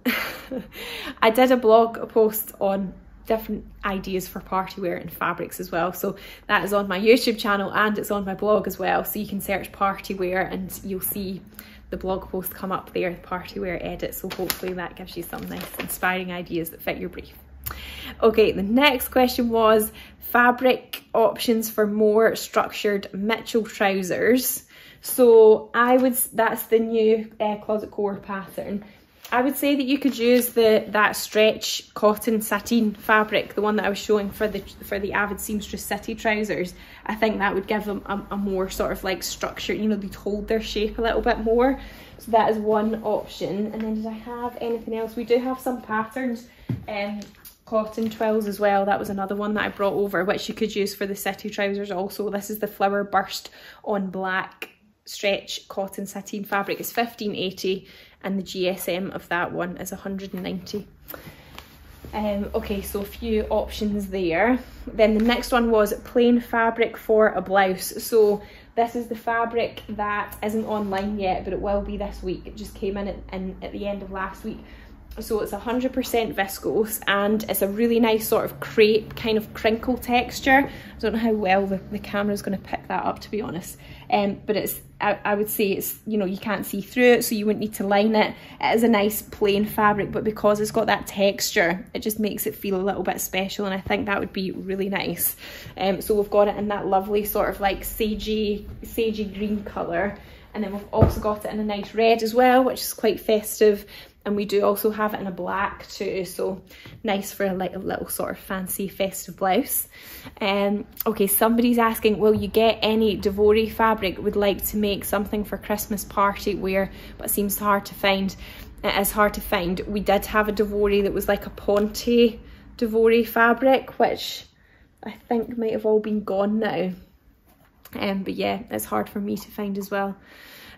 I did a blog post on different ideas for party wear and fabrics as well, so that is on my YouTube channel and it's on my blog as well, so you can search party wear and you'll see the blog post come up there, party wear edit. So hopefully that gives you some nice inspiring ideas that fit your brief. Okay, the next question was fabric options for more structured Mitchell trousers. So that's the new closet core pattern. I would say that you could use that stretch cotton satin fabric, the one that I was showing for the Avis Seamstress city trousers. I think that would give them a more sort of like structure, you know, they'd hold their shape a little bit more. So that is one option. And then did I have anything else? We do have some patterns, cotton twills as well. That was another one that I brought over, which you could use for the city trousers also. This is the flower burst on black stretch cotton sateen fabric. It's 15.80 and the GSM of that one is 190. Okay, so a few options there. Then the next one was plain fabric for a blouse. So this is the fabric that isn't online yet, but it will be this week. It just came in at the end of last week. So it's 100% viscose and it's a really nice sort of crepe kind of crinkle texture. I don't know how well the camera is going to pick that up, to be honest. But it's, I would say it's, you know, you can't see through it, so you wouldn't need to line it. It is a nice plain fabric, but because it's got that texture, it just makes it feel a little bit special, and I think that would be really nice. So we've got it in that lovely sort of like sagey green colour, and then we've also got it in a nice red as well, which is quite festive. And we do also have it in a black too, so nice for like a little sort of fancy festive blouse. Okay, somebody's asking, will you get any Devori fabric? Would like to make something for Christmas party wear, but it seems hard to find. It is hard to find. We did have a Devori that was like a Ponte Devori fabric, which I think might have all been gone now. But yeah, it's hard for me to find as well.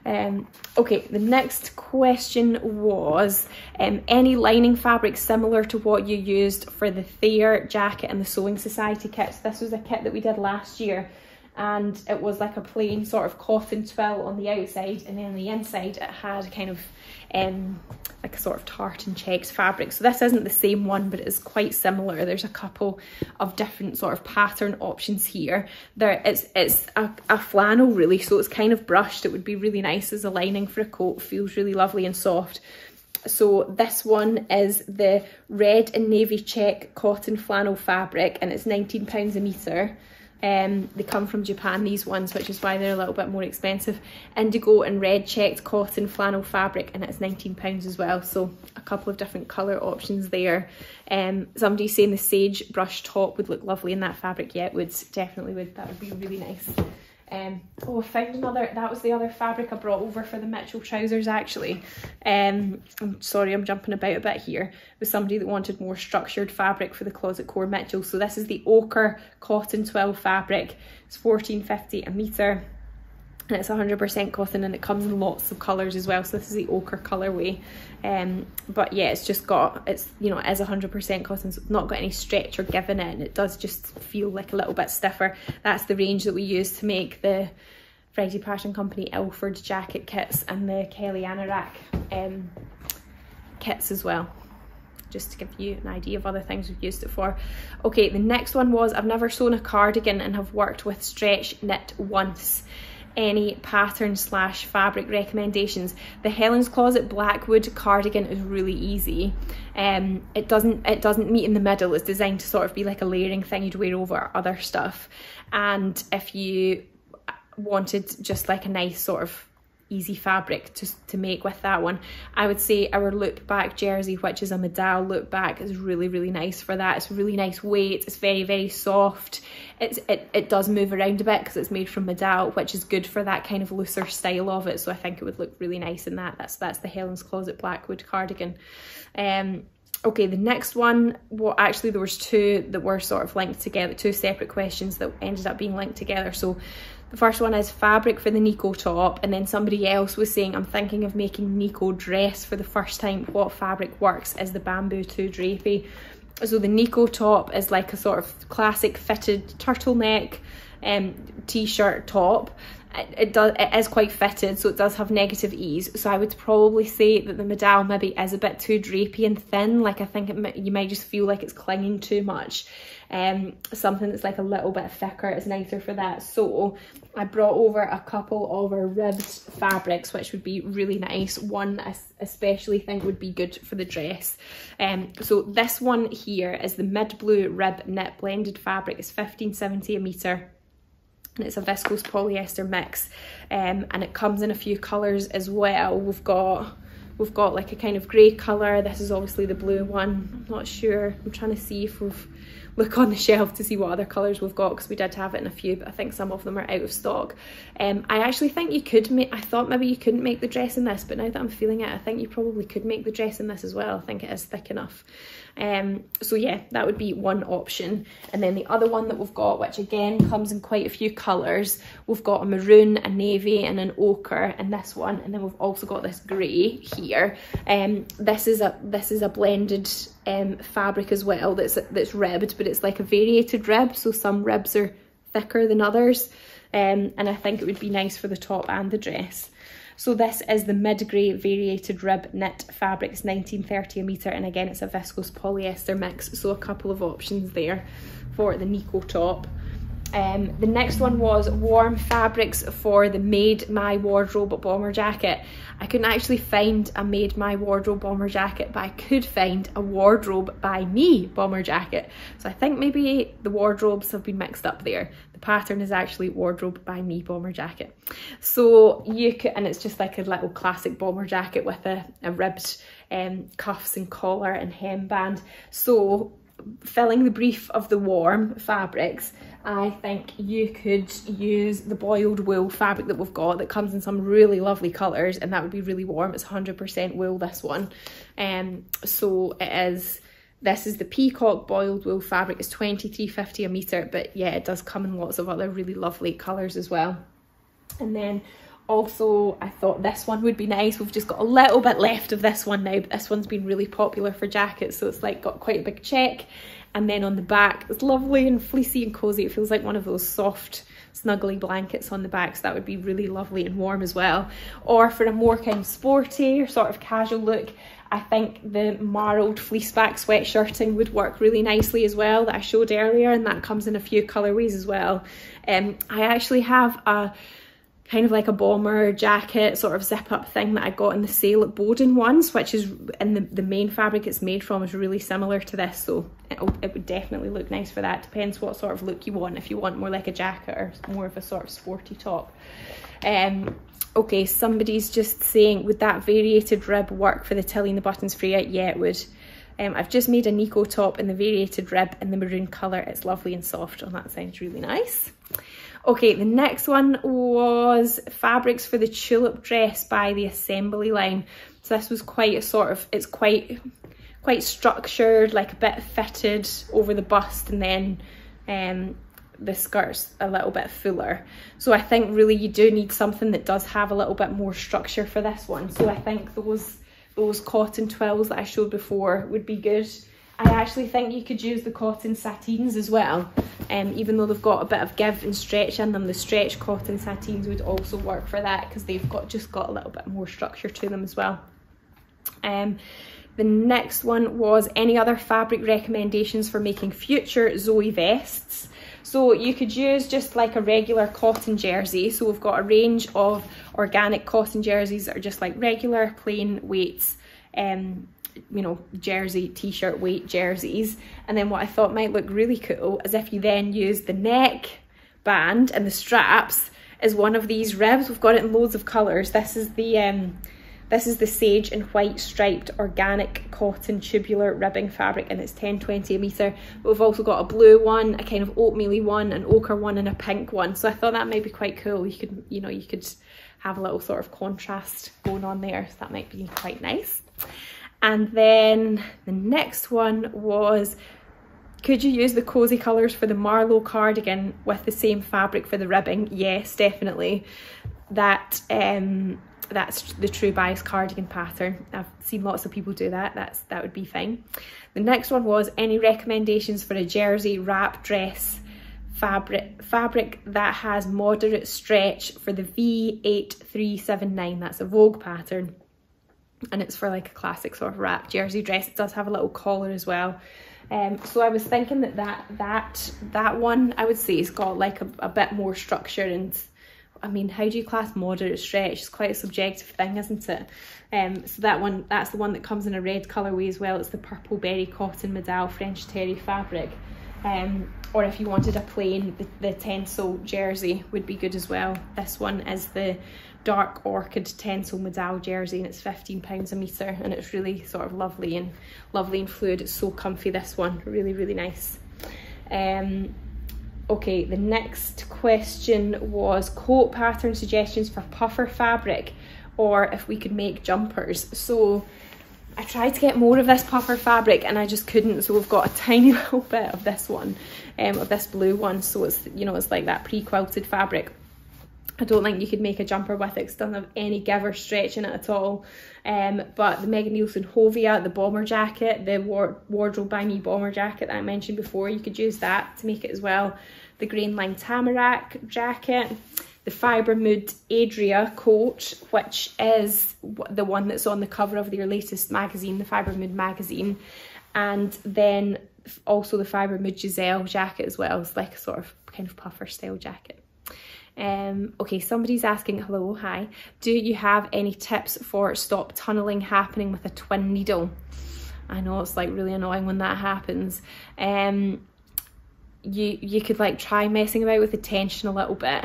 Okay, the next question was any lining fabric similar to what you used for the Thayer jacket and the Sewing Society kits. This was a kit that we did last year, and it was like a plain sort of cotton twill on the outside, and then on the inside it had kind of like a sort of tartan checks fabric. So this isn't the same one, but it is quite similar. There's a couple of different sort of pattern options here. It's a flannel really, so it's kind of brushed. It would be really nice as a lining for a coat. Feels really lovely and soft. So this one is the red and navy check cotton flannel fabric, and it's £19 a metre. They come from Japan, these ones, which is why they're a little bit more expensive. Indigo and red checked cotton flannel fabric, and it's £19 as well. So a couple of different colour options there. Somebody's saying the sage brush top would look lovely in that fabric. Yeah, it would, definitely would. That would be really nice. Oh, I found another, that was the other fabric I brought over for the Mitchell trousers actually. I'm sorry, I'm jumping about a bit here. It was somebody that wanted more structured fabric for the Closet Core Mitchell. So this is the ochre cotton twill fabric. It's £14.50 a metre. And it's 100% cotton, and it comes in lots of colours as well. So this is the ochre colourway. But yeah, it's just got, it's, you know, it is 100% cotton, so it's not got any stretch or give in it, and it does just feel like a little bit stiffer. That's the range that we use to make the Friday Passion Company Ilford jacket kits and the Kelly Anorak kits as well, just to give you an idea of other things we've used it for. Okay, the next one was, I've never sewn a cardigan and have worked with stretch knit once. Any pattern / fabric recommendations? The Helen's Closet Blackwood cardigan is really easy. It doesn't meet in the middle. It's designed to sort of be like a layering thing you'd wear over other stuff. And if you wanted just like a nice sort of easy fabric to make with that one, I would say our loop back jersey, which is a medal loop back, is really, really nice for that. It's really nice weight, it's very, very soft. It does move around a bit because it's made from medal, which is good for that kind of looser style of it, so I think it would look really nice in that. That's the Helen's Closet Blackwood cardigan. Okay, the next one, well actually there was two that were sort of linked together, two separate questions that ended up being linked together. So the first one is fabric for the Nico top, and then somebody else was saying, I'm thinking of making Nico dress for the first time. What fabric works? Is the bamboo 2 drapey? So the Nico top is like a sort of classic fitted turtleneck t-shirt top. It is quite fitted, so it does have negative ease. So I would probably say that the medal maybe is a bit too drapey and thin. Like I think you might just feel like it's clinging too much. Something that's like a little bit thicker is nicer for that. So I brought over a couple of our ribbed fabrics, which would be really nice. One I especially think would be good for the dress. So this one here is the mid blue rib knit blended fabric. It's £15.70 a metre. And it's a viscose polyester mix, and it comes in a few colours as well. We've got like a kind of grey colour. This is obviously the blue one. I'm not sure. I'm trying to see if we've look on the shelf to see what other colours we've got, because we did have it in a few, but I think some of them are out of stock. I actually think you could make, I thought maybe you couldn't make the dress in this, but now that I'm feeling it, I think you probably could make the dress in this as well. I think it is thick enough. So yeah, that would be one option. And then the other one that we've got, which again comes in quite a few colours, we've got a maroon, a navy and an ochre in this one, and then we've also got this grey here. This is a blended fabric as well, that's ribbed, but it's like a variated rib, so some ribs are thicker than others, and I think it would be nice for the top and the dress. So this is the mid-grey variated rib knit fabric. It's £19.30 a metre, and again it's a viscose polyester mix, so a couple of options there for the Nico top. The next one was warm fabrics for the Made My Wardrobe bomber jacket. I couldn't actually find a Made My Wardrobe bomber jacket, but I could find a Wardrobe by Me bomber jacket. So I think maybe the wardrobes have been mixed up there. The pattern is actually Wardrobe by Me bomber jacket. So you could, and it's just like a little classic bomber jacket with a ribbed cuffs and collar and hemband. So filling the brief of the warm fabrics, I think you could use the boiled wool fabric that we've got that comes in some really lovely colours, and that would be really warm. It's 100% wool, this one. So it is, this is the peacock boiled wool fabric. It's £23.50 a metre, but yeah, it does come in lots of other really lovely colours as well. And then also I thought this one would be nice. We've just got a little bit left of this one now, but this one's been really popular for jackets, so it's like got quite a big check, and then on the back it's lovely and fleecy and cosy. It feels like one of those soft snuggly blankets on the back, so that would be really lovely and warm as well. Or for a more kind of sporty or sort of casual look, I think the marled fleeceback sweatshirting would work really nicely as well, that I showed earlier, and that comes in a few colourways as well. I actually have a kind of like a bomber jacket sort of zip up thing that I got in the sale at Bowden once, which is, and the main fabric it's made from is really similar to this, so it would definitely look nice for that. Depends what sort of look you want, if you want more like a jacket or more of a sort of sporty top. Okay, somebody's just saying, would that variated rib work for the tilly and the buttons Freya? Yeah, it would. I've just made a Nico top in the variated rib in the maroon colour. It's lovely and soft, and that sounds really nice. Okay, the next one was fabrics for the tulip dress by the Assembly line. So this was quite a sort of, it's quite structured, like a bit fitted over the bust, and then the skirt's a little bit fuller. So I think really you do need something that does have a little bit more structure for this one. So I think those cotton twills that I showed before would be good. I actually think you could use the cotton satins as well, even though they've got a bit of give and stretch in them. The stretch cotton satins would also work for that, because they've just got a little bit more structure to them as well. The next one was any other fabric recommendations for making future Zoey vests. So you could use just like a regular cotton jersey. So we've got a range of organic cotton jerseys that are just like regular plain weights, you know, jersey, t-shirt weight jerseys. And then what I thought might look really cool is if you then use the neck band and the straps as one of these ribs. We've got it in loads of colours. This is the sage and white striped organic cotton tubular ribbing fabric, and it's 10.20 a metre. But we've also got a blue one, a kind of oatmeal-y one, an ochre one, and a pink one. So I thought that might be quite cool. You could, you know, you could have a little sort of contrast going on there, so that might be quite nice. And then the next one was, could you use the cozy colours for the Marlowe cardigan with the same fabric for the ribbing? Yes, definitely. That's the Trapeze cardigan pattern. I've seen lots of people do that. That would be fine. The next one was any recommendations for a jersey wrap dress fabric that has moderate stretch for the V8379. That's a Vogue pattern, and it's for like a classic sort of wrap jersey dress. It does have a little collar as well. So I was thinking that one, I would say, has got like a bit more structure. And I mean, how do you class moderate stretch? It's quite a subjective thing, isn't it? So that's the one that comes in a red colourway as well. It's the purple berry cotton modal French terry fabric. Or if you wanted a plain, the tencel jersey would be good as well. This one is the dark orchid tencel modal jersey, and it's £15 a metre, and it's really sort of lovely and fluid. It's so comfy, this one, really, really nice. Okay, the next question was coat pattern suggestions for puffer fabric, or if we could make jumpers. So I tried to get more of this puffer fabric and I just couldn't, so we've got a tiny little bit of this one, of this blue one. So it's, you know, it's like that pre-quilted fabric. I don't think you could make a jumper with it, it doesn't have any give or stretch in it at all. But the Megan Nielsen Hovia, the bomber jacket, the Wardrobe by Me bomber jacket that I mentioned before, you could use that to make it as well. The Grain Line Tamarack jacket, the Fibre Mood Adria coat, which is the one that's on the cover of their latest magazine, the Fibre Mood magazine, and then also the Fibre Mood Giselle jacket as well. It's like a sort of kind of puffer style jacket. Okay, somebody's asking, hello, hi, do you have any tips for stop tunneling happening with a twin needle? I know it's like really annoying when that happens. You could like try messing about with the tension a little bit.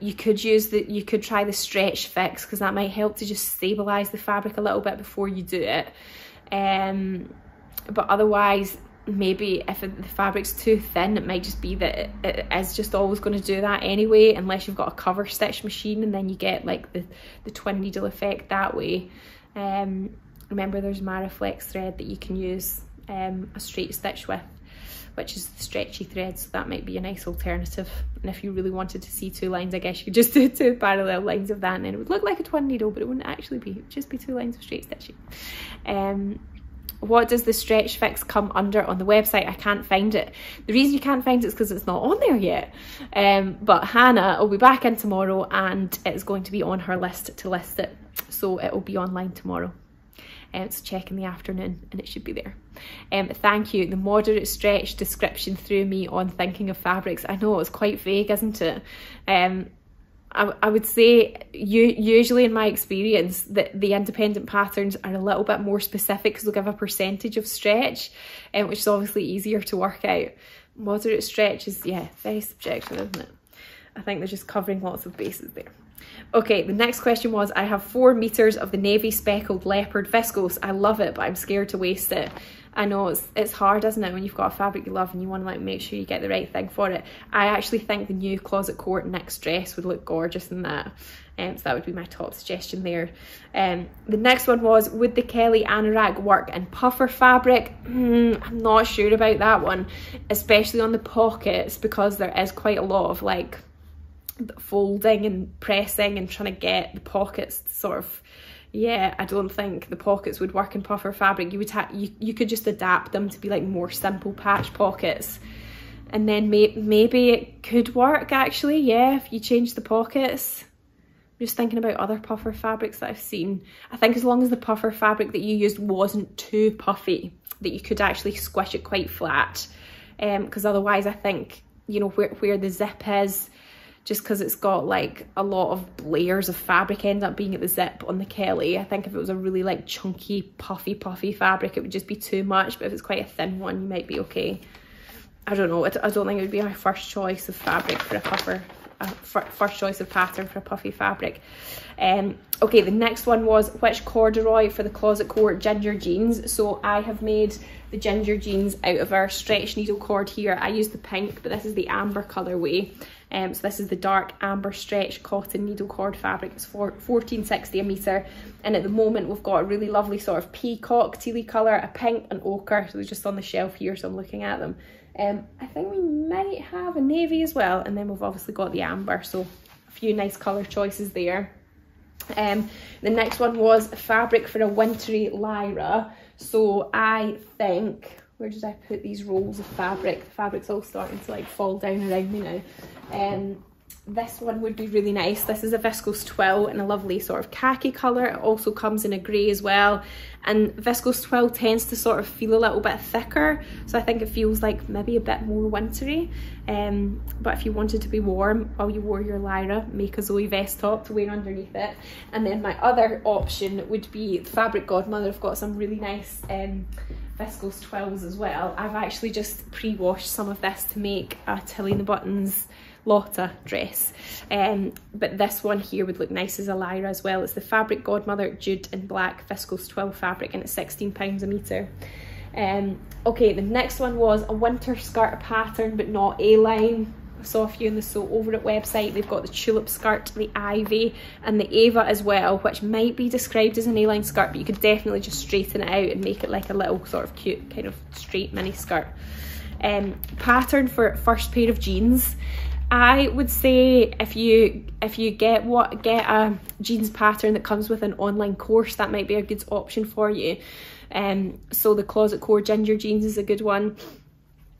You could try the stretch fix, because that might help to just stabilise the fabric a little bit before you do it. But otherwise, maybe if the fabric's too thin, it might just be that it is just always going to do that anyway, unless you've got a cover stitch machine, and then you get like the twin needle effect that way. Remember, there's Maraflex thread that you can use a straight stitch with, which is the stretchy thread, so that might be a nice alternative. And if you really wanted to see two lines, I guess you could just do 2 parallel lines of that, and then it would look like a twin needle, but it wouldn't actually be, it would just be 2 lines of straight stitching. What does the stretch fix come under on the website? I can't find it. The reason you can't find it is because it's not on there yet. But Hannah will be back in tomorrow, and it's going to be on her list to list it. So it will be online tomorrow. So check in the afternoon and it should be there. Thank you. The moderate stretch description threw me on thinking of fabrics. I know, it's quite vague, isn't it? I would say usually in my experience that the independent patterns are a little bit more specific because they'll give a percentage of stretch, which is obviously easier to work out. Moderate stretch is, yeah, very subjective, isn't it? I think they're just covering lots of bases there. Okay, the next question was, I have 4 meters of the navy speckled leopard viscose. I love it, but I'm scared to waste it. I know it's hard, isn't it, when you've got a fabric you love and you want to like make sure you get the right thing for it. I actually think the new closet court next dress would look gorgeous in that. So that would be my top suggestion there. The next one was, would the Kelly anorak work in puffer fabric? I'm not sure about that one, especially on the pockets, because there is quite a lot of like folding and pressing and trying to get the pockets to sort of, yeah, I don't think the pockets would work in puffer fabric. You would you could just adapt them to be like more simple patch pockets, and then maybe it could work actually, yeah, if you change the pockets. I'm just thinking about other puffer fabrics that I've seen. I think as long as the puffer fabric that you used wasn't too puffy, that you could actually squish it quite flat, because otherwise I think, you know, where the zip is, just because it's got like a lot of layers of fabric end up being at the zip on the Kelly. I think if it was a really like chunky puffy fabric, it would just be too much, but if it's quite a thin one, you might be okay. I don't know, I don't think it would be my first choice of fabric for a puffer, first choice of pattern for a puffy fabric. Okay, the next one was, which corduroy for the closet court ginger jeans? So I have made the ginger jeans out of our stretch needle cord here. I use the pink, but this is the amber colourway. So this is the dark amber stretch cotton needle cord fabric. It's for $14.60 a metre, and at the moment we've got a really lovely sort of peacock tealy colour, a pink, and ochre. So they're just on the shelf here, so I'm looking at them. I think we might have a navy as well, and then we've obviously got the amber, so a few nice colour choices there. The next one was fabric for a wintry lyra. So I think, where did I put these rolls of fabric? The fabric's all starting to like fall down around me now. This one would be really nice. This is a viscose twill in a lovely sort of khaki colour. It also comes in a grey as well. And viscose twill tends to sort of feel a little bit thicker, so I think it feels like maybe a bit more wintry. But if you wanted to be warm while you wore your lyra, make a Zoey vest top to wear underneath it. And then my other option would be the Fabric Godmother. I've got some really nice viscose twills as well. I've actually just pre-washed some of this to make a Tilly and the Buttons Lotta dress, but this one here would look nice as a lyra as well. It's the Fabric Godmother Jute and Black viscose twill fabric, and it's £16 a metre. Okay, the next one was a winter skirt pattern but not A-line. I saw a few in the Sew Over It website. They've got the tulip skirt, the ivy, and the Ava as well, which might be described as an A-line skirt, but you could definitely just straighten it out and make it like a little sort of cute kind of straight mini skirt. Pattern for first pair of jeans. I would say if you get a jeans pattern that comes with an online course, that might be a good option for you. So the Closet Core Ginger Jeans is a good one.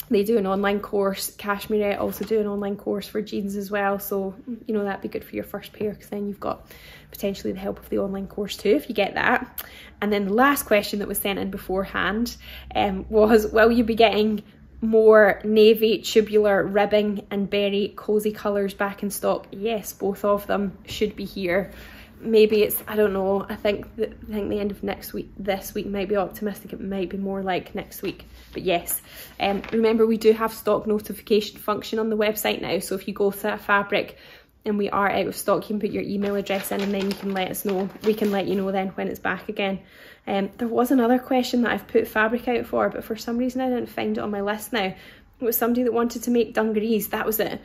They do an online course. Cashmere also do an online course for jeans as well, so you know that'd be good for your first pair, because then you've got potentially the help of the online course too if you get that. And then the last question that was sent in beforehand was, will you be getting more navy, tubular, ribbing and berry cozy colours back in stock? Yes, both of them should be here. Maybe it's, I don't know, I think the end of next week, this week might be optimistic, it might be more like next week, but yes. Remember, we do have stock notification function on the website now, so if you go to a fabric and we are out of stock, you can put your email address in and then you can let us know. We can let you know then when it's back again. There was another question that I've put fabric out for, but for some reason I didn't find it on my list now. It was somebody that wanted to make dungarees, that was it.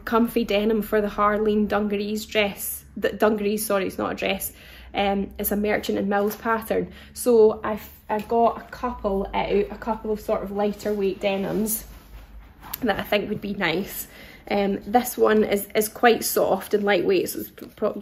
Comfy denim for the Harlene Dungarees dress. Dungarees, sorry, it's not a dress. It's a Merchant and Mills pattern. So I've got a couple of sort of lighter weight denims that I think would be nice. This one is quite soft and lightweight, so it's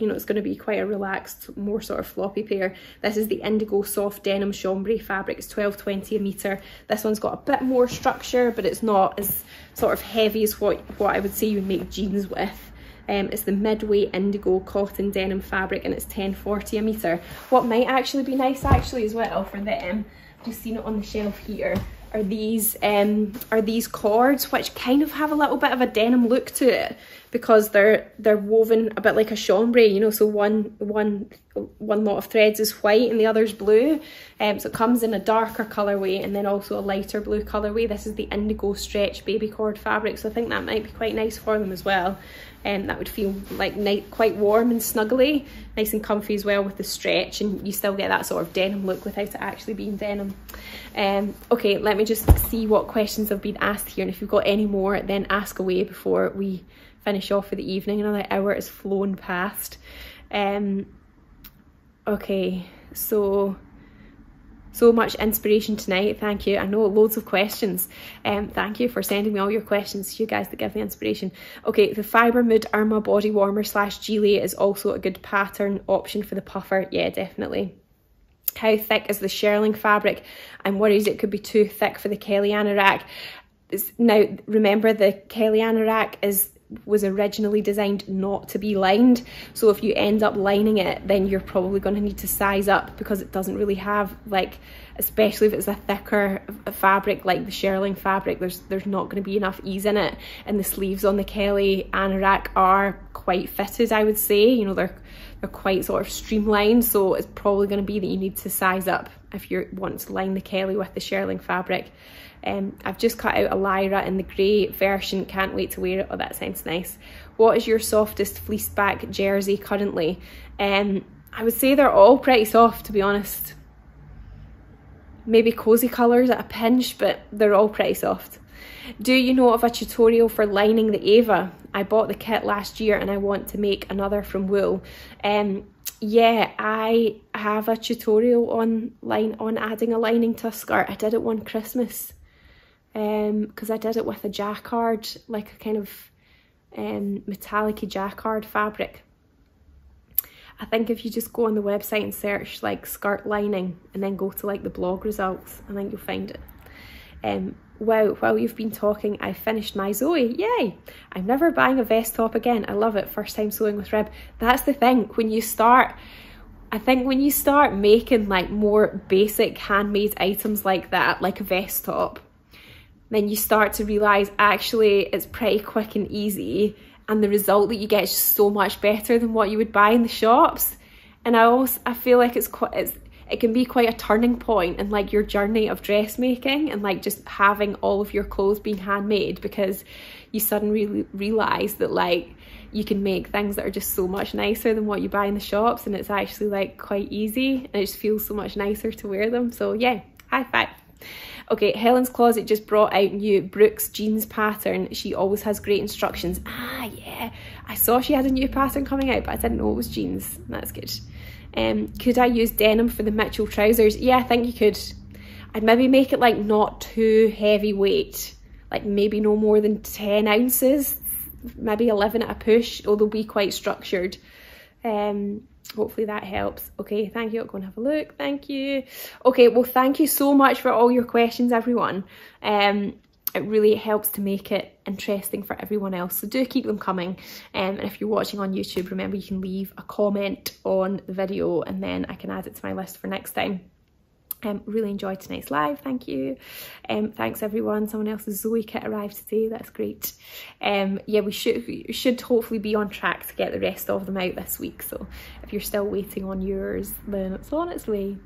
you know, it's going to be quite a relaxed, more sort of floppy pair. This is the Indigo Soft Denim Chambray fabric. It's £12.20 a metre. This one's got a bit more structure, but it's not as sort of heavy as what I would say you would make jeans with. It's the Midway Indigo Cotton Denim fabric, and it's £10.40 a metre. What might actually be nice as well for them, just seen it on the shelf here, are these cords, which kind of have a little bit of a denim look to it because they're woven a bit like a chambray, you know, so one lot of threads is white and the other's blue. So it comes in a darker colourway and then also a lighter blue colourway. This is the indigo stretch baby cord fabric, so I think that might be quite nice for them as well. That would feel like quite warm and snuggly, nice and comfy as well with the stretch, and you still get that sort of denim look without it actually being denim. Okay, let me just see what questions have been asked here, and if you've got any more then ask away before we finish off for the evening. Another hour has flown past. Okay, so much inspiration tonight, thank you. I know loads of questions. Thank you for sending me all your questions, you guys that give me inspiration. Okay, the Fibre Mood Irma body warmer / gilet is also a good pattern option for the puffer. Yeah, definitely. How thick is the shearling fabric? I'm worried it could be too thick for the Kelly anorak. Now remember, the Kelly anorak was originally designed not to be lined, so if you end up lining it then you're probably going to need to size up, because it doesn't really have, like, especially if it's a thicker fabric like the shearling fabric, there's not going to be enough ease in it, and the sleeves on the Kelly anorak are quite fitted, I would say, you know, they're quite sort of streamlined, so it's probably going to be that you need to size up if you want to line the Kelly with the shearling fabric. I've just cut out a Lyra in the grey version, can't wait to wear it. Oh, that sounds nice. What is your softest fleece back jersey currently? I would say they're all pretty soft, to be honest. Maybe cozy colours at a pinch, but they're all pretty soft. Do you know of a tutorial for lining the Ava? I bought the kit last year and I want to make another from wool. Yeah, I have a tutorial on adding a lining to a skirt. I did it one Christmas. Because I did it with a jacquard, like a kind of metallic-y jacquard fabric. I think if you just go on the website and search like skirt lining and then go to like the blog results, I think you'll find it. Wow, while you've been talking, I finished my Zoey. Yay! I'm never buying a vest top again. I love it. First time sewing with rib. That's the thing. When you start, I think when you start making like more basic handmade items like that, like a vest top, then you start to realise actually it's pretty quick and easy, and the result that you get is just so much better than what you would buy in the shops. And I feel like it can be quite a turning point in like your journey of dressmaking, and like just having all of your clothes being handmade, because you suddenly realise that like you can make things that are just so much nicer than what you buy in the shops, and it's actually like quite easy and it just feels so much nicer to wear them. So yeah, high five. Okay, Helen's Closet just brought out new Brooks jeans pattern. She always has great instructions. Ah, yeah. I saw she had a new pattern coming out, but I didn't know it was jeans. That's good. Could I use denim for the Mitchell trousers? Yeah, I think you could. I'd maybe make it like not too heavyweight, like maybe no more than 10 ounces, maybe 11 at a push, or they'll be quite structured. Hopefully that helps. Okay, thank you. I'll go and have a look. Thank you. Okay, well, thank you so much for all your questions, everyone. It really helps to make it interesting for everyone else, so do keep them coming. And if you're watching on YouTube, remember you can leave a comment on the video and then I can add it to my list for next time. Really enjoyed tonight's live, thank you. Thanks everyone. Someone else's Zoey kit arrived today, that's great. Yeah, we should hopefully be on track to get the rest of them out this week, so if you're still waiting on yours, then it's on its way.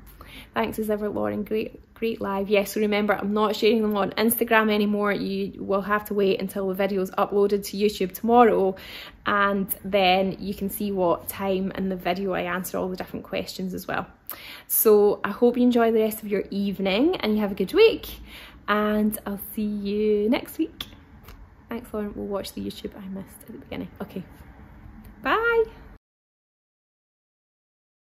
Thanks as ever, Lauren. Great live. Yes, so remember, I'm not sharing them on Instagram anymore. You will have to wait until the video's uploaded to YouTube tomorrow, and then you can see what time in the video I answer all the different questions as well. So I hope you enjoy the rest of your evening and you have a good week, and I'll see you next week. Thanks, Lauren. We'll watch the YouTube I missed at the beginning. Okay.